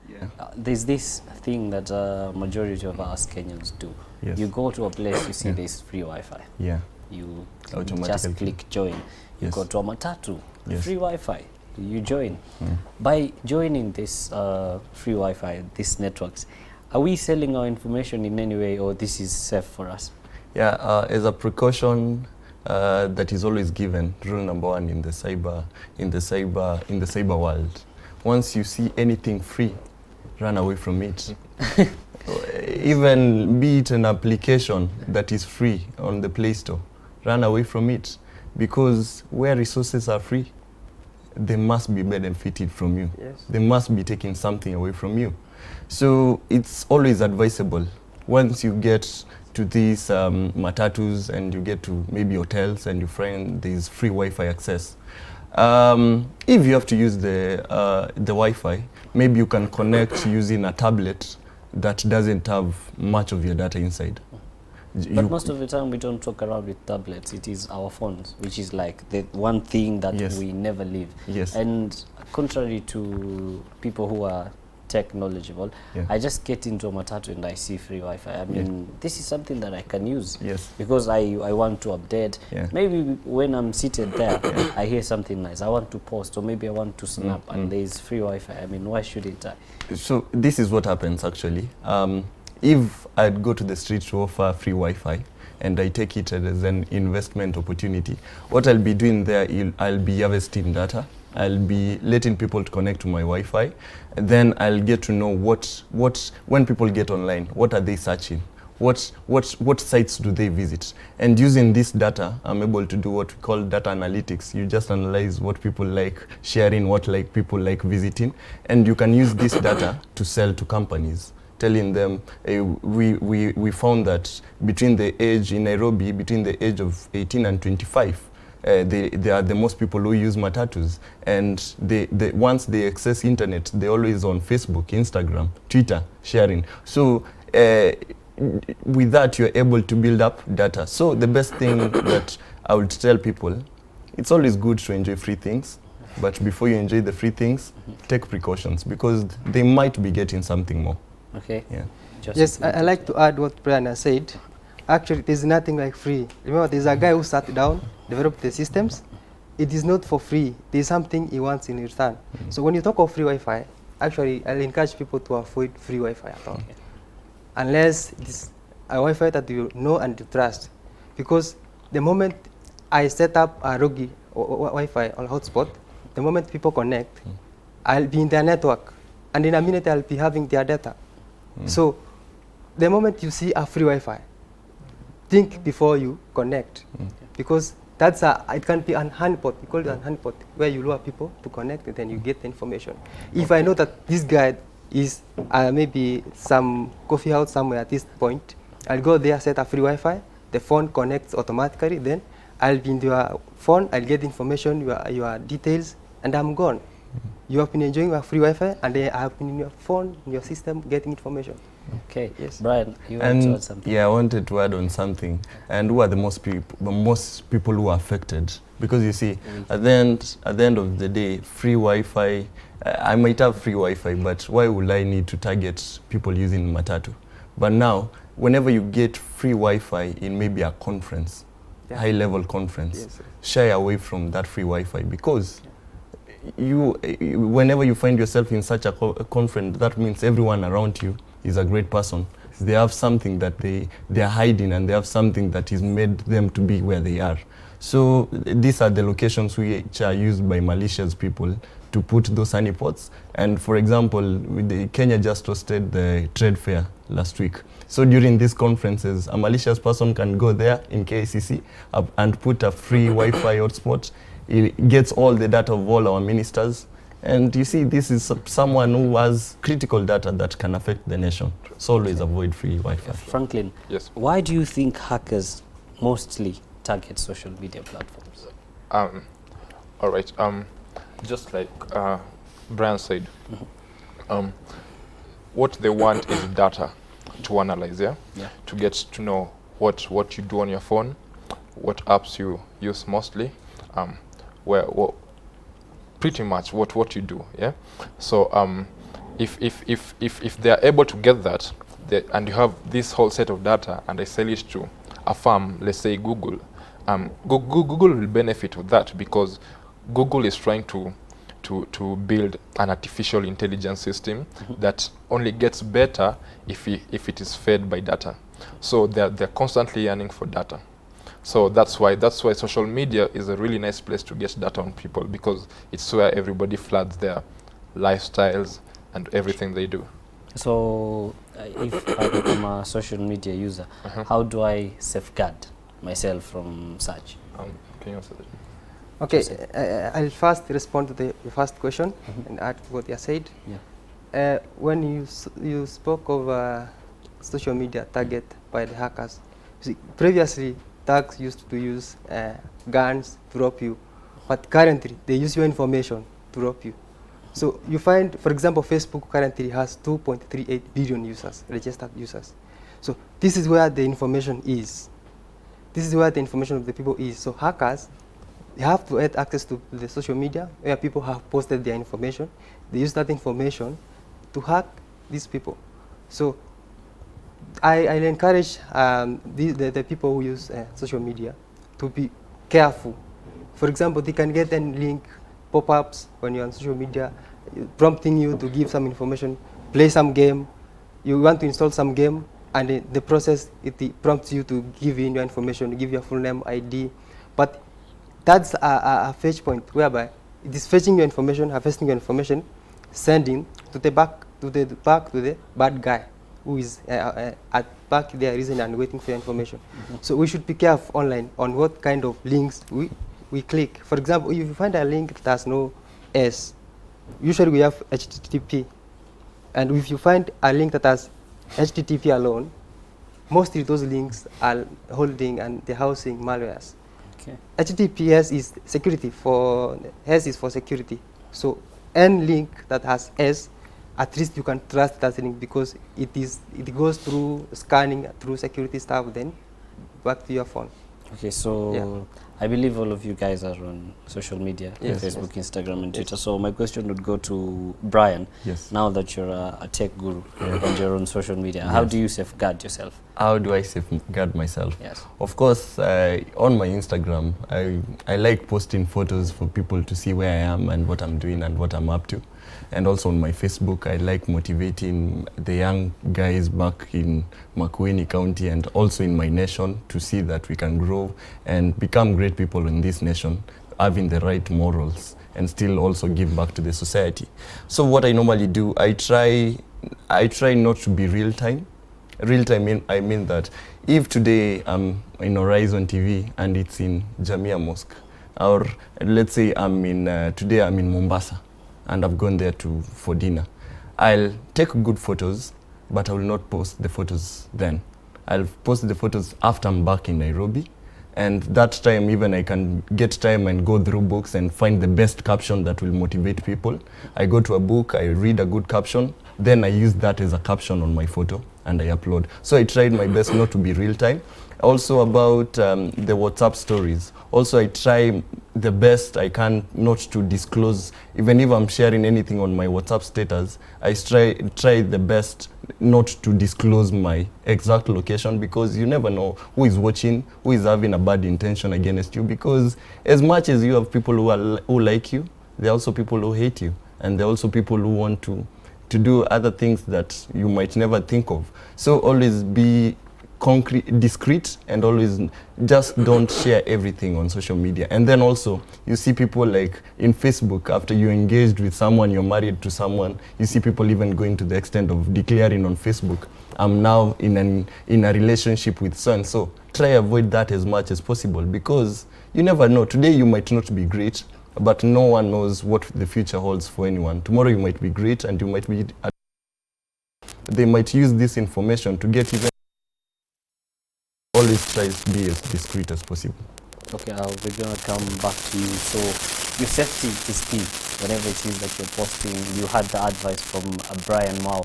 there's this thing that majority of us Kenyans do. Yes. You go to a place, you see there's free Wi-Fi. Yeah. You Automatically just click join. You Yes. go to a matatu, Yes. free Wi-Fi. You join. By joining this free Wi-Fi, these networks, are we selling our information in any way, or this is safe for us? Yeah, as a precaution that is always given, rule number one in the cyber world. Once you see anything free, run away from it. Even be it an application that is free on the Play Store, run away from it, because where resources are free, they must be benefited from you. Yes. They must be taking something away from you. So it's always advisable, once you get to these matatus and you get to maybe hotels and you find there's free Wi-Fi access, if you have to use the Wi-Fi, maybe you can connect using a tablet that doesn't have much of your data inside. But most of the time we don't talk around with tablets. It is our phones, which is like the one thing that we never leave. Yes. And contrary to people who are tech knowledgeable, I just get into a matatu and I see free Wi-Fi. I mean, this is something that I can use because I want to update. Maybe when I'm seated there, I hear something nice. I want to post, or maybe I want to snap, and there is free Wi-Fi. I mean, why shouldn't I? So this is what happens actually. If I'd go to the street to offer free Wi-Fi and I take it as an investment opportunity, what I'll be doing there, I'll be harvesting data. I'll be letting people to connect to my Wi-Fi. And then I'll get to know when people get online, what are they searching? What sites do they visit? And using this data, I'm able to do what we call data analytics. You just analyze what people like sharing, what people like visiting, and you can use this data to sell to companies, telling them, we found that between the age in Nairobi, between the age of 18 and 25, they are the most people who use matatus, and once they access internet, they're always on Facebook, Instagram, Twitter, sharing. So with that, you're able to build up data. So the best thing that I would tell people, it's always good to enjoy free things, but before you enjoy the free things, take precautions, because they might be getting something more. Okay. Yeah. Yes, I like to add what Brian has said. Actually, there's nothing like free. Remember, there's a guy who sat down, developed the systems. It is not for free. There's something he wants in return. So when you talk of free Wi-Fi, actually, I'll encourage people to avoid free Wi-Fi at all. Unless it's a Wi-Fi that you know and you trust. Because the moment I set up a rogi Wi-Fi or hotspot, the moment people connect, I'll be in their network. And in a minute, I'll be having their data. So the moment you see a free Wi-Fi, think before you connect, because it can be an honeypot. We call it an honeypot, where you lure people to connect and then you get the information. If I know that this guy is maybe some coffee house somewhere at this point, I'll go there, set a free Wi-Fi, the phone connects automatically, then I'll be in your phone, I'll get information, your details, and I'm gone. You have been enjoying your free Wi-Fi, and I have been in your phone, in your system, getting information. Okay. Yes. Brian, you want to add something? Yeah, I wanted to add on something. And who are the most people who are affected? Because you see, at the end of the day, free Wi-Fi, I might have free Wi-Fi, but why would I need to target people using Matatu? But now, whenever you get free Wi-Fi in maybe a conference, high-level conference, shy away from that free Wi-Fi, because whenever you find yourself in such a conference, that means everyone around you is a great person. They have something that they are hiding, and they have something that has made them to be where they are. So these are the locations which are used by malicious people to put those honeypots. And for example, Kenya just hosted the trade fair last week. So during these conferences, a malicious person can go there in KICC and put a free Wi-Fi hotspot. It gets all the data of all our ministers. And you see, this is someone who has critical data that can affect the nation. So always avoid free Wi-Fi. Franklin, yes. Why do you think hackers mostly target social media platforms? All right. Just like Brian said, what they want is data to analyze, to get to know what you do on your phone, what apps you use mostly, pretty much what you do, So if they are able to get that, and you have this whole set of data, and they sell it to a firm, let's say Google, Google will benefit with that, because Google is trying to build an artificial intelligence system that only gets better if it is fed by data. So they're constantly yearning for data. So that's why social media is a really nice place to get data on people, because it's where everybody floods their lifestyles and everything they do. So if I become a social media user, how do I safeguard myself from such? Can you answer that? Okay, I'll first respond to the first question and add what you said. When you spoke of social media target by the hackers, see, previously thugs used to use guns to rob you, but currently they use your information to rob you. So you find, for example, Facebook currently has 2.38 billion users, registered users. So this is where the information is. This is where the information of the people is. So hackers, they have to have access to the social media where people have posted their information. They use that information to hack these people. So I encourage the people who use social media to be careful. For example, they can get a link, pop-ups when you're on social media, prompting you to give some information, play some game. You want to install some game, and in the process, it prompts you to give in your information, give your full name, ID. But that's a fetch point whereby it is fetching your information, harvesting your information, sending to the back to the bad guy who is at back there reason and waiting for your information. So we should be careful online on what kind of links we click. For example, if you find a link that has no S, usually we have HTTP. And if you find a link that has HTTP alone, mostly those links are holding and they're housing malwares. Okay. HTTPS is security S is for security. So any link that has S, at least you can trust that link, because it goes through scanning, through security stuff, then back to your phone. Okay, so I believe all of you guys are on social media, Facebook, Instagram, and Twitter. So my question would go to Brian. Yes. Now that you're a tech guru and you're on social media, how do you safeguard yourself? How do I safeguard myself? Yes. Of course, on my Instagram, I like posting photos for people to see where I am and what I'm doing and what I'm up to. And also on my Facebook, I like motivating the young guys back in Makueni County and also in my nation to see that we can grow and become great people in this nation, having the right morals and still also give back to the society. So what I normally do, I try not to be real time. Real time, I mean that if today I'm in Horizontv and it's in Jamia Mosque, or let's say today I'm in Mombasa, and I've gone there for dinner, I'll take good photos, but I will not post the photos then. I'll post the photos after I'm back in Nairobi, and that time even I can get time and go through books and find the best caption that will motivate people. I go to a book, I read a good caption, then I use that as a caption on my photo, and I upload. So I tried my best not to be real time. Also about the WhatsApp stories. Also I try the best I can not to disclose, even if I'm sharing anything on my WhatsApp status, I try the best not to disclose my exact location, because you never know who is watching, who is having a bad intention against you, because as much as you have people who like you, there are also people who hate you, and there are also people who want to do other things that you might never think of. So always be discreet, and always just don't share everything on social media. And then also you see people like in Facebook, after you engaged with someone, you're married to someone, you see people even going to the extent of declaring on Facebook, I'm now in a relationship with so and so. Try avoid that as much as possible, because you never know. Today you might not be great, but no one knows what the future holds for anyone. Tomorrow you might be great, and you might be they might use this information to get even. Always try to be as discreet as possible. Okay, we're going to come back to you. So your safety is key whenever it is that you're posting. You had the advice from Brian Mao.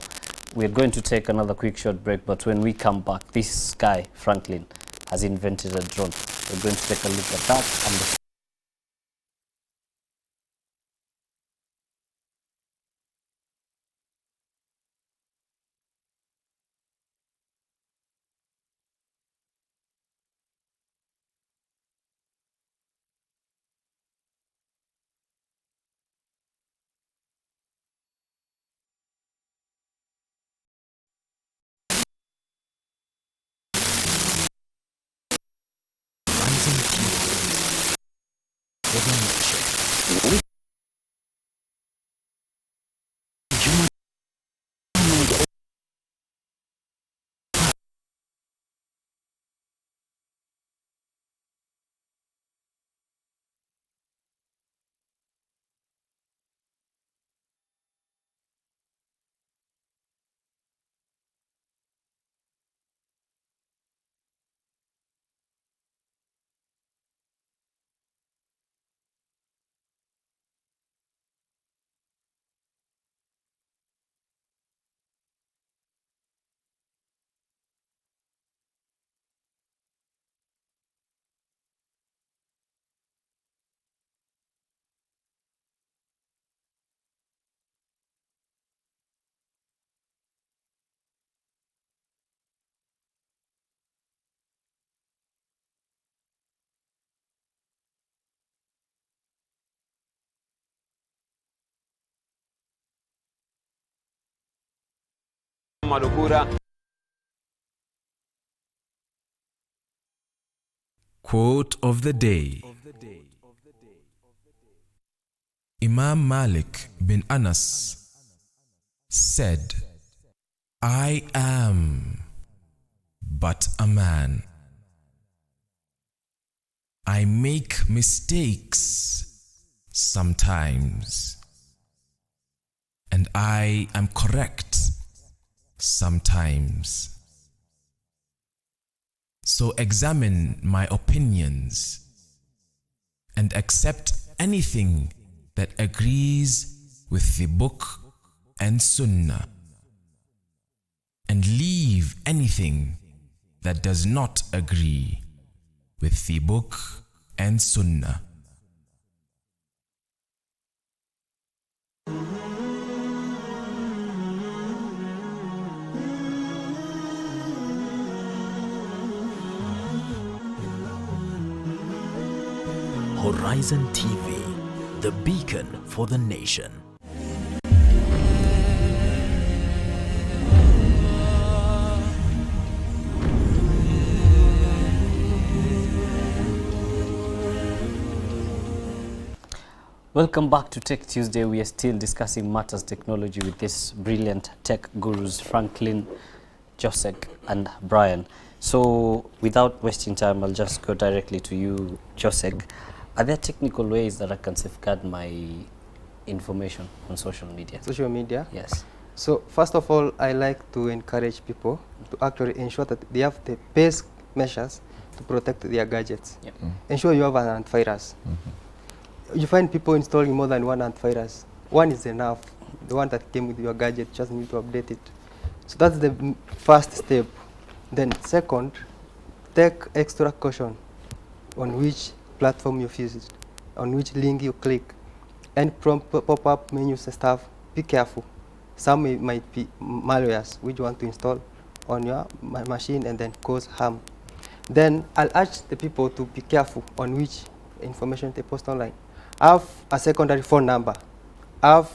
We're going to take another quick short break, but when we come back, this guy, Franklin, has invented a drone. We're going to take a look at that and the Quote of the day. Imam Malik bin Anas said, I am but a man. I make mistakes sometimes, and I am correct sometimes. So examine my opinions and accept anything that agrees with the book and sunnah, and leave anything that does not agree with the book and sunnah. Horizon TV, the beacon for the nation. Welcome back to Tech Tuesday. We are still discussing matters technology with these brilliant tech gurus, Franklin, Josek, and Brian. So without wasting time, I'll just go directly to you, Josek. Are there technical ways that I can safeguard my information on social media? Social media? Yes. So first of all, I like to encourage people to actually ensure that they have the best measures to protect their gadgets. Yep. Ensure you have an antivirus. You find people installing more than one antivirus. One is enough. The one that came with your gadget, just need to update it. So that's the first step. Then second, take extra caution on which platform you visit, on which link you click, and pop-up menus and stuff. Be careful. Some might be malwares which you want to install on your machine and then cause harm. Then I'll urge the people to be careful on which information they post online. Have a secondary phone number. Have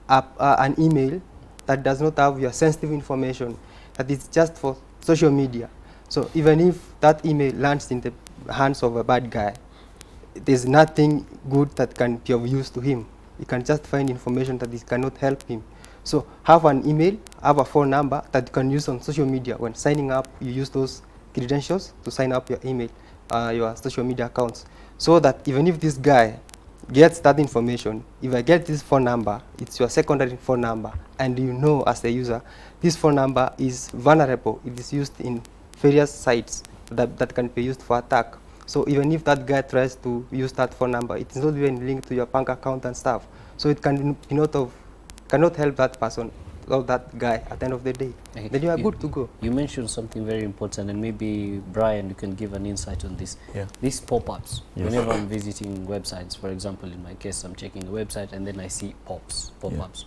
an email that does not have your sensitive information, that is just for social media. So even if that email lands in the hands of a bad guy, there's nothing good that can be of use to him. You can just find information that it cannot help him. So have an email, have a phone number that you can use on social media. When signing up, you use those credentials to sign up your email, your social media accounts, so that even if this guy gets that information, if I get this phone number, it's your secondary phone number, and you know as a user, this phone number is vulnerable. It is used in various sites that can be used for attack. So even if that guy tries to use that phone number, it is not even linked to your bank account and stuff. So it cannot help that person or that guy at the end of the day. Okay. Then you are good to go. You mentioned something very important, and maybe Brian, you can give an insight on this. Yeah. These pop-ups, yes. Whenever I'm visiting websites, for example, in my case, I'm checking a website and then I see pop-ups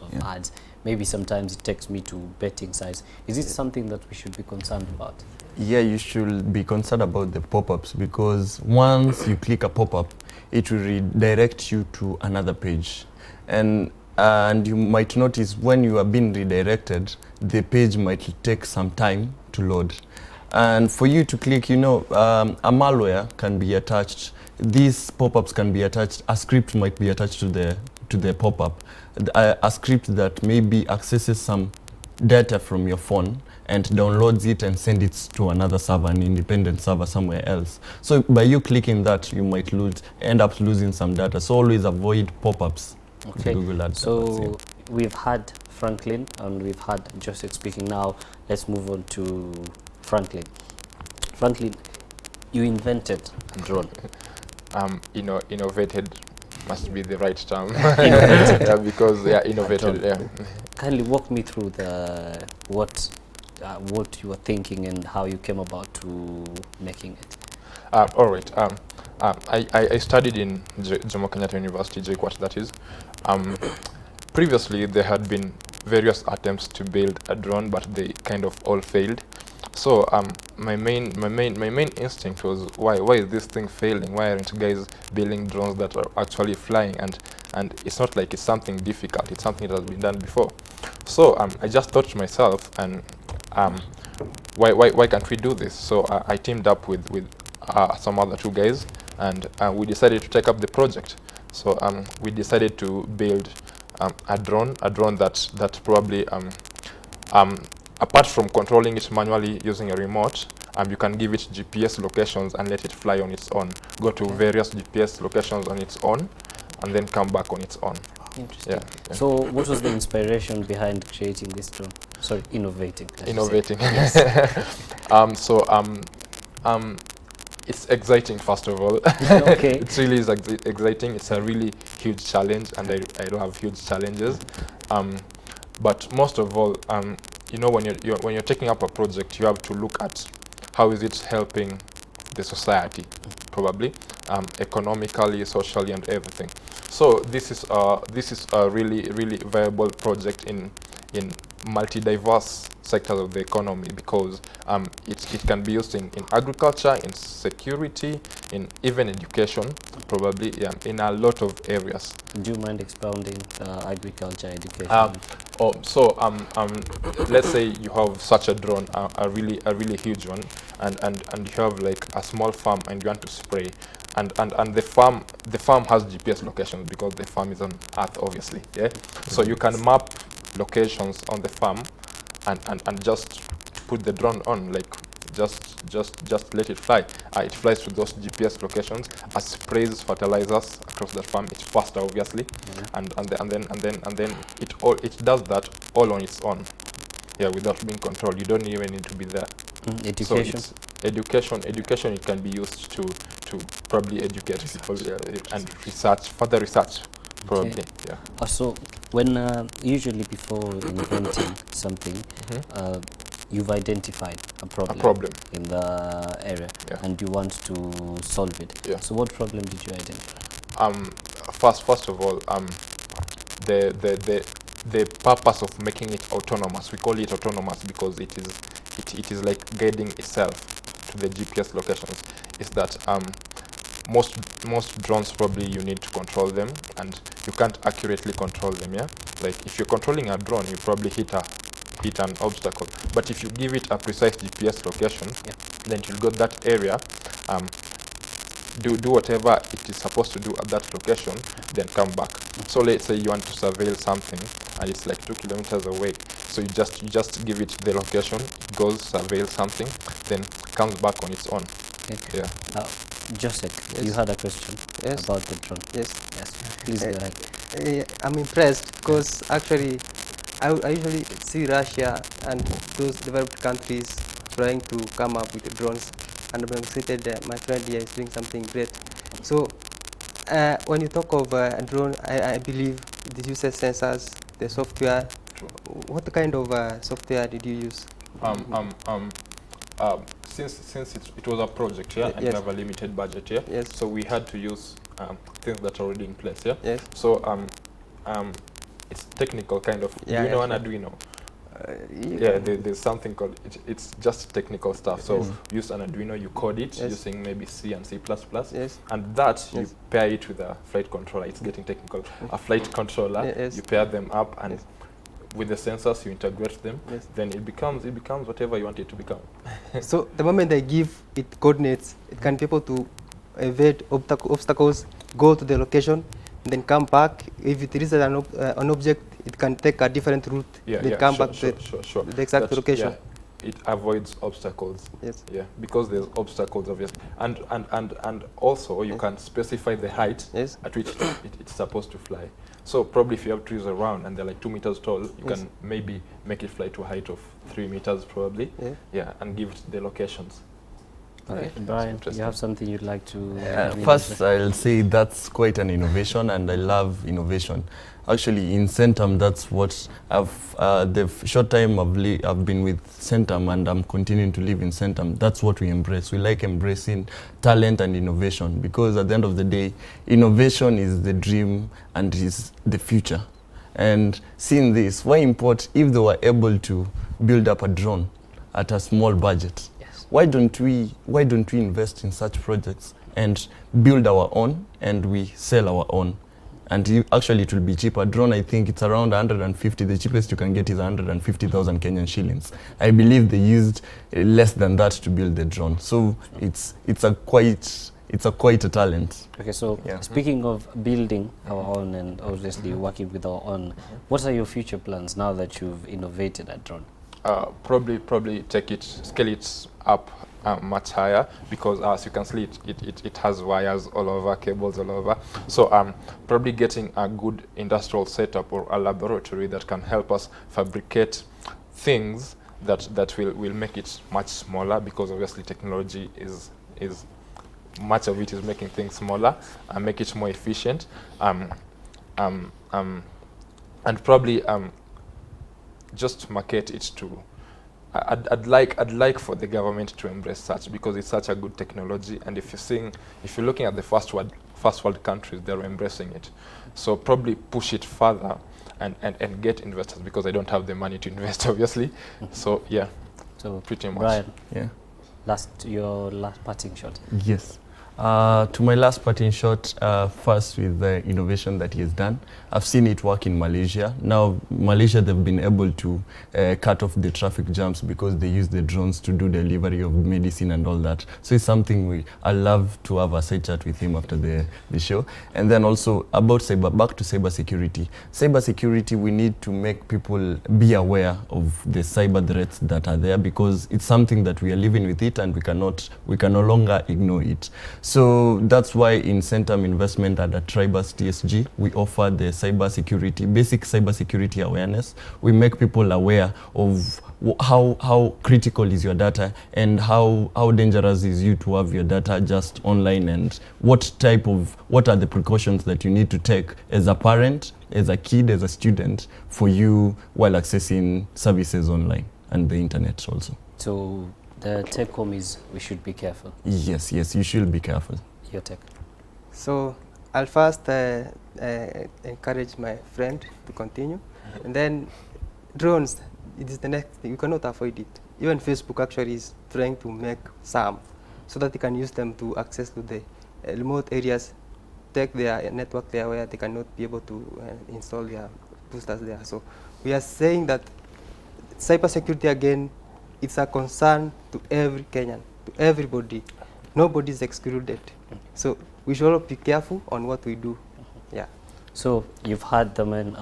of ads. Maybe sometimes it takes me to betting sites. Is it something that we should be concerned about? Yeah, you should be concerned about the pop-ups, because once you click a pop-up, it will redirect you to another page. And you might notice when you are being redirected, the page might take some time to load. And for you to click, a malware can be attached. These pop-ups can be attached. A script might be attached to the pop-up. A script that maybe accesses some data from your phone and downloads it and send it to another server, an independent server somewhere else. So by you clicking that, you might end up losing some data. So always avoid pop-ups. Okay, so we've had Franklin and we've had Joseph speaking. Now let's move on to Franklin. Franklin, you invented a drone. Innovated must be the right term. Innovated. Because innovated. Yeah. Kindly walk me through what you were thinking and how you came about to making it. All right. I studied in Jomo Kenyatta University, JKUAT that is. Previously, there had been various attempts to build a drone, but they kind of all failed. So my main instinct was, why is this thing failing? Why aren't guys building drones that are actually flying? And it's not like it's something difficult. It's something that has been done before. So I just thought to myself, and why can't we do this? So I teamed up with some other two guys, and we decided to take up the project. So we decided to build a drone that probably apart from controlling it manually using a remote, you can give it GPS locations and let it fly on its own, go to various GPS locations on its own, and then come back on its own. Interesting. Yeah. So what was the inspiration behind creating this drone? Sorry, innovating. Innovating. Yes. It's exciting, first of all. Okay. It really is exciting. It's a really huge challenge, and I don't have huge challenges. But most of all, when you're taking up a project, you have to look at how is it helping the society, probably economically, socially, and everything. So this is a really viable project in multi-diverse sectors of the economy, because it can be used in agriculture, in security, in even education, probably, in a lot of areas. Do you mind expounding agriculture, education? Let's say you have such a drone, a really huge one, and you have like a small farm and you want to spray, and the farm has GPS locations because the farm is on Earth, obviously. Yeah. So you can map locations on the farm and just put the drone on, like just let it fly. It flies to those GPS locations, sprays fertilizers across the farm. It's faster, obviously, and then it does that all on its own, without being controlled. You don't even need to be there. Education. So education. It can be used to probably educate people and further research, probably. Okay. Yeah. So When usually before inventing something, you've identified a problem in the area, and you want to solve it. Yeah. So what problem did you identify? First of all, the purpose of making it autonomous, we call it autonomous because it is like guiding itself to the GPS locations, is that most drones probably you need to control them, and you can't accurately control them. Yeah, like if you're controlling a drone, you probably hit an obstacle, but if you give it a precise GPS location, then you'll go that area, do whatever it is supposed to do at that location, then come back. So let's say you want to surveil something and it's like 2 kilometers away, so you just give it the location, it goes surveil something, then comes back on its own. Okay. Yeah. Joseph, Yes. you had a question Yes. about the drone. Yes. Yes. Please go ahead. I'm impressed because actually I usually see Russia and those developed countries trying to come up with drones, and I'm excited my friend here is doing something great. So when you talk of a drone, I believe it uses sensors, the software. What kind of software did you use? Since it was a project, and we have a limited budget, so we had to use things that are already in place, so it's technical kind of. Do you know an Arduino? There's something called it's just technical stuff. So use an Arduino, you code it using maybe C and C++, and that you pair it with a flight controller. It's getting technical. A flight controller, you pair them up, and with the sensors you integrate them, then it becomes whatever you want it to become. So the moment I give it coordinates, it can be able to evade obstacles, go to the location, then come back. If it is an object, it can take a different route, then come back to the exact location. It avoids obstacles. Yes. Yeah, because there's obstacles, obviously, and also you can specify the height at which it's supposed to fly. So probably if you have trees around and they're like 2 meters tall, you can maybe make it fly to a height of 3 meters probably. And give it the locations. Okay, Brian, you have something you'd like to... First, I'll say that's quite an innovation, and I love innovation. Actually, in Centum, that's what the short time I've been with Centum, and I'm continuing to live in Centum. That's what we embrace. We like embracing talent and innovation, because at the end of the day, innovation is the dream and is the future. And seeing this, why import if they were able to build up a drone at a small budget? Why don't we invest in such projects and build our own, and we sell our own? And actually it will be cheaper. Drone, I think it's around 150. The cheapest you can get is 150,000 Kenyan shillings. I believe they used less than that to build the drone. So it's quite a talent. Okay, so speaking of building our own and obviously working with our own, what are your future plans now that you've innovated a drone? Probably scale it up much higher, because as you can see, it has wires all over, cables all over. So probably getting a good industrial setup or a laboratory that can help us fabricate things that will make it much smaller, because obviously technology is much of it is making things smaller and make it more efficient. And probably just market it to. I'd like for the government to embrace such, because it's such a good technology, and if you're looking at the first world countries, they're embracing it. So probably push it further and get investors, because I don't have the money to invest, obviously. So yeah, so pretty much. Brian, your last parting shot. Yes. To my last parting shot, first with the innovation that he has done. I've seen it work in Malaysia. Now, Malaysia, they've been able to cut off the traffic jams because they use the drones to do delivery of medicine and all that. So it's something I love to have a side chat with him after the show. And then also about back to cyber security. Cyber security, we need to make people be aware of the cyber threats that are there, because it's something that we are living with it, and we can no longer ignore it. So that's why in Centum Investment and at Tribus TSG, we offer the basic cyber security awareness. We make people aware of how critical is your data, and how dangerous is you to have your data just online, and what are the precautions that you need to take as a parent as a kid, as a student, for you while accessing services online and the internet also. So the take home is we should be careful. Yes, you should be careful. Your take. So I'll first encourage my friend to continue, and then drones, it is the next thing. You cannot avoid it. Even Facebook actually is trying to make some, so that they can use them to access to the remote areas, take their network there where they cannot be able to install their boosters there. So we are saying that cybersecurity, again, it's a concern to every Kenyan, to everybody. Nobody is excluded. So we should all be careful on what we do. Yeah. So you've heard the man.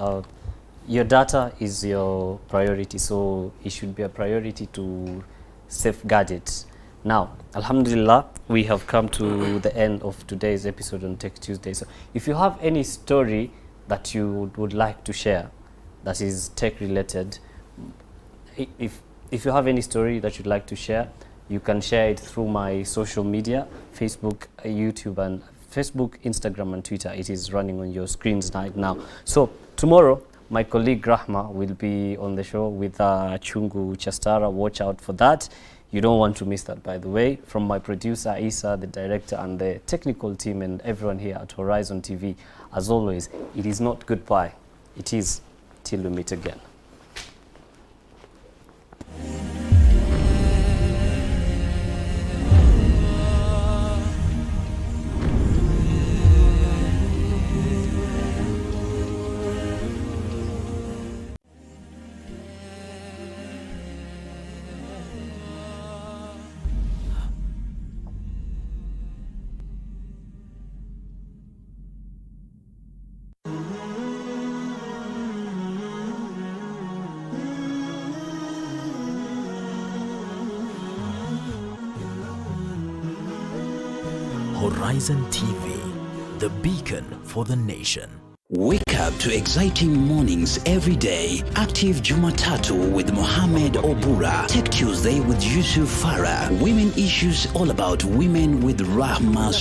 Your data is your priority, so it should be a priority to safeguard it. Now, Alhamdulillah, we have come to the end of today's episode on Tech Tuesday. So if you have any story that you would like to share that is tech related, if you have any story that you'd like to share, you can share it through my social media, Facebook, YouTube, and Facebook, Instagram, and Twitter. It is running on your screens right now. So tomorrow, my colleague Rahma will be on the show with Chungu Chastara. Watch out for that. You don't want to miss that, by the way. From my producer, Isa, the director, and the technical team, and everyone here at Horizon TV, as always, it is not goodbye. It is till we meet again. Horizon TV, the beacon for the nation. Wake up to exciting mornings every day. Active Jumatatu with Mohammed Obura. Tech Tuesday with Yusuf Farah. Women issues all about women with Rahma.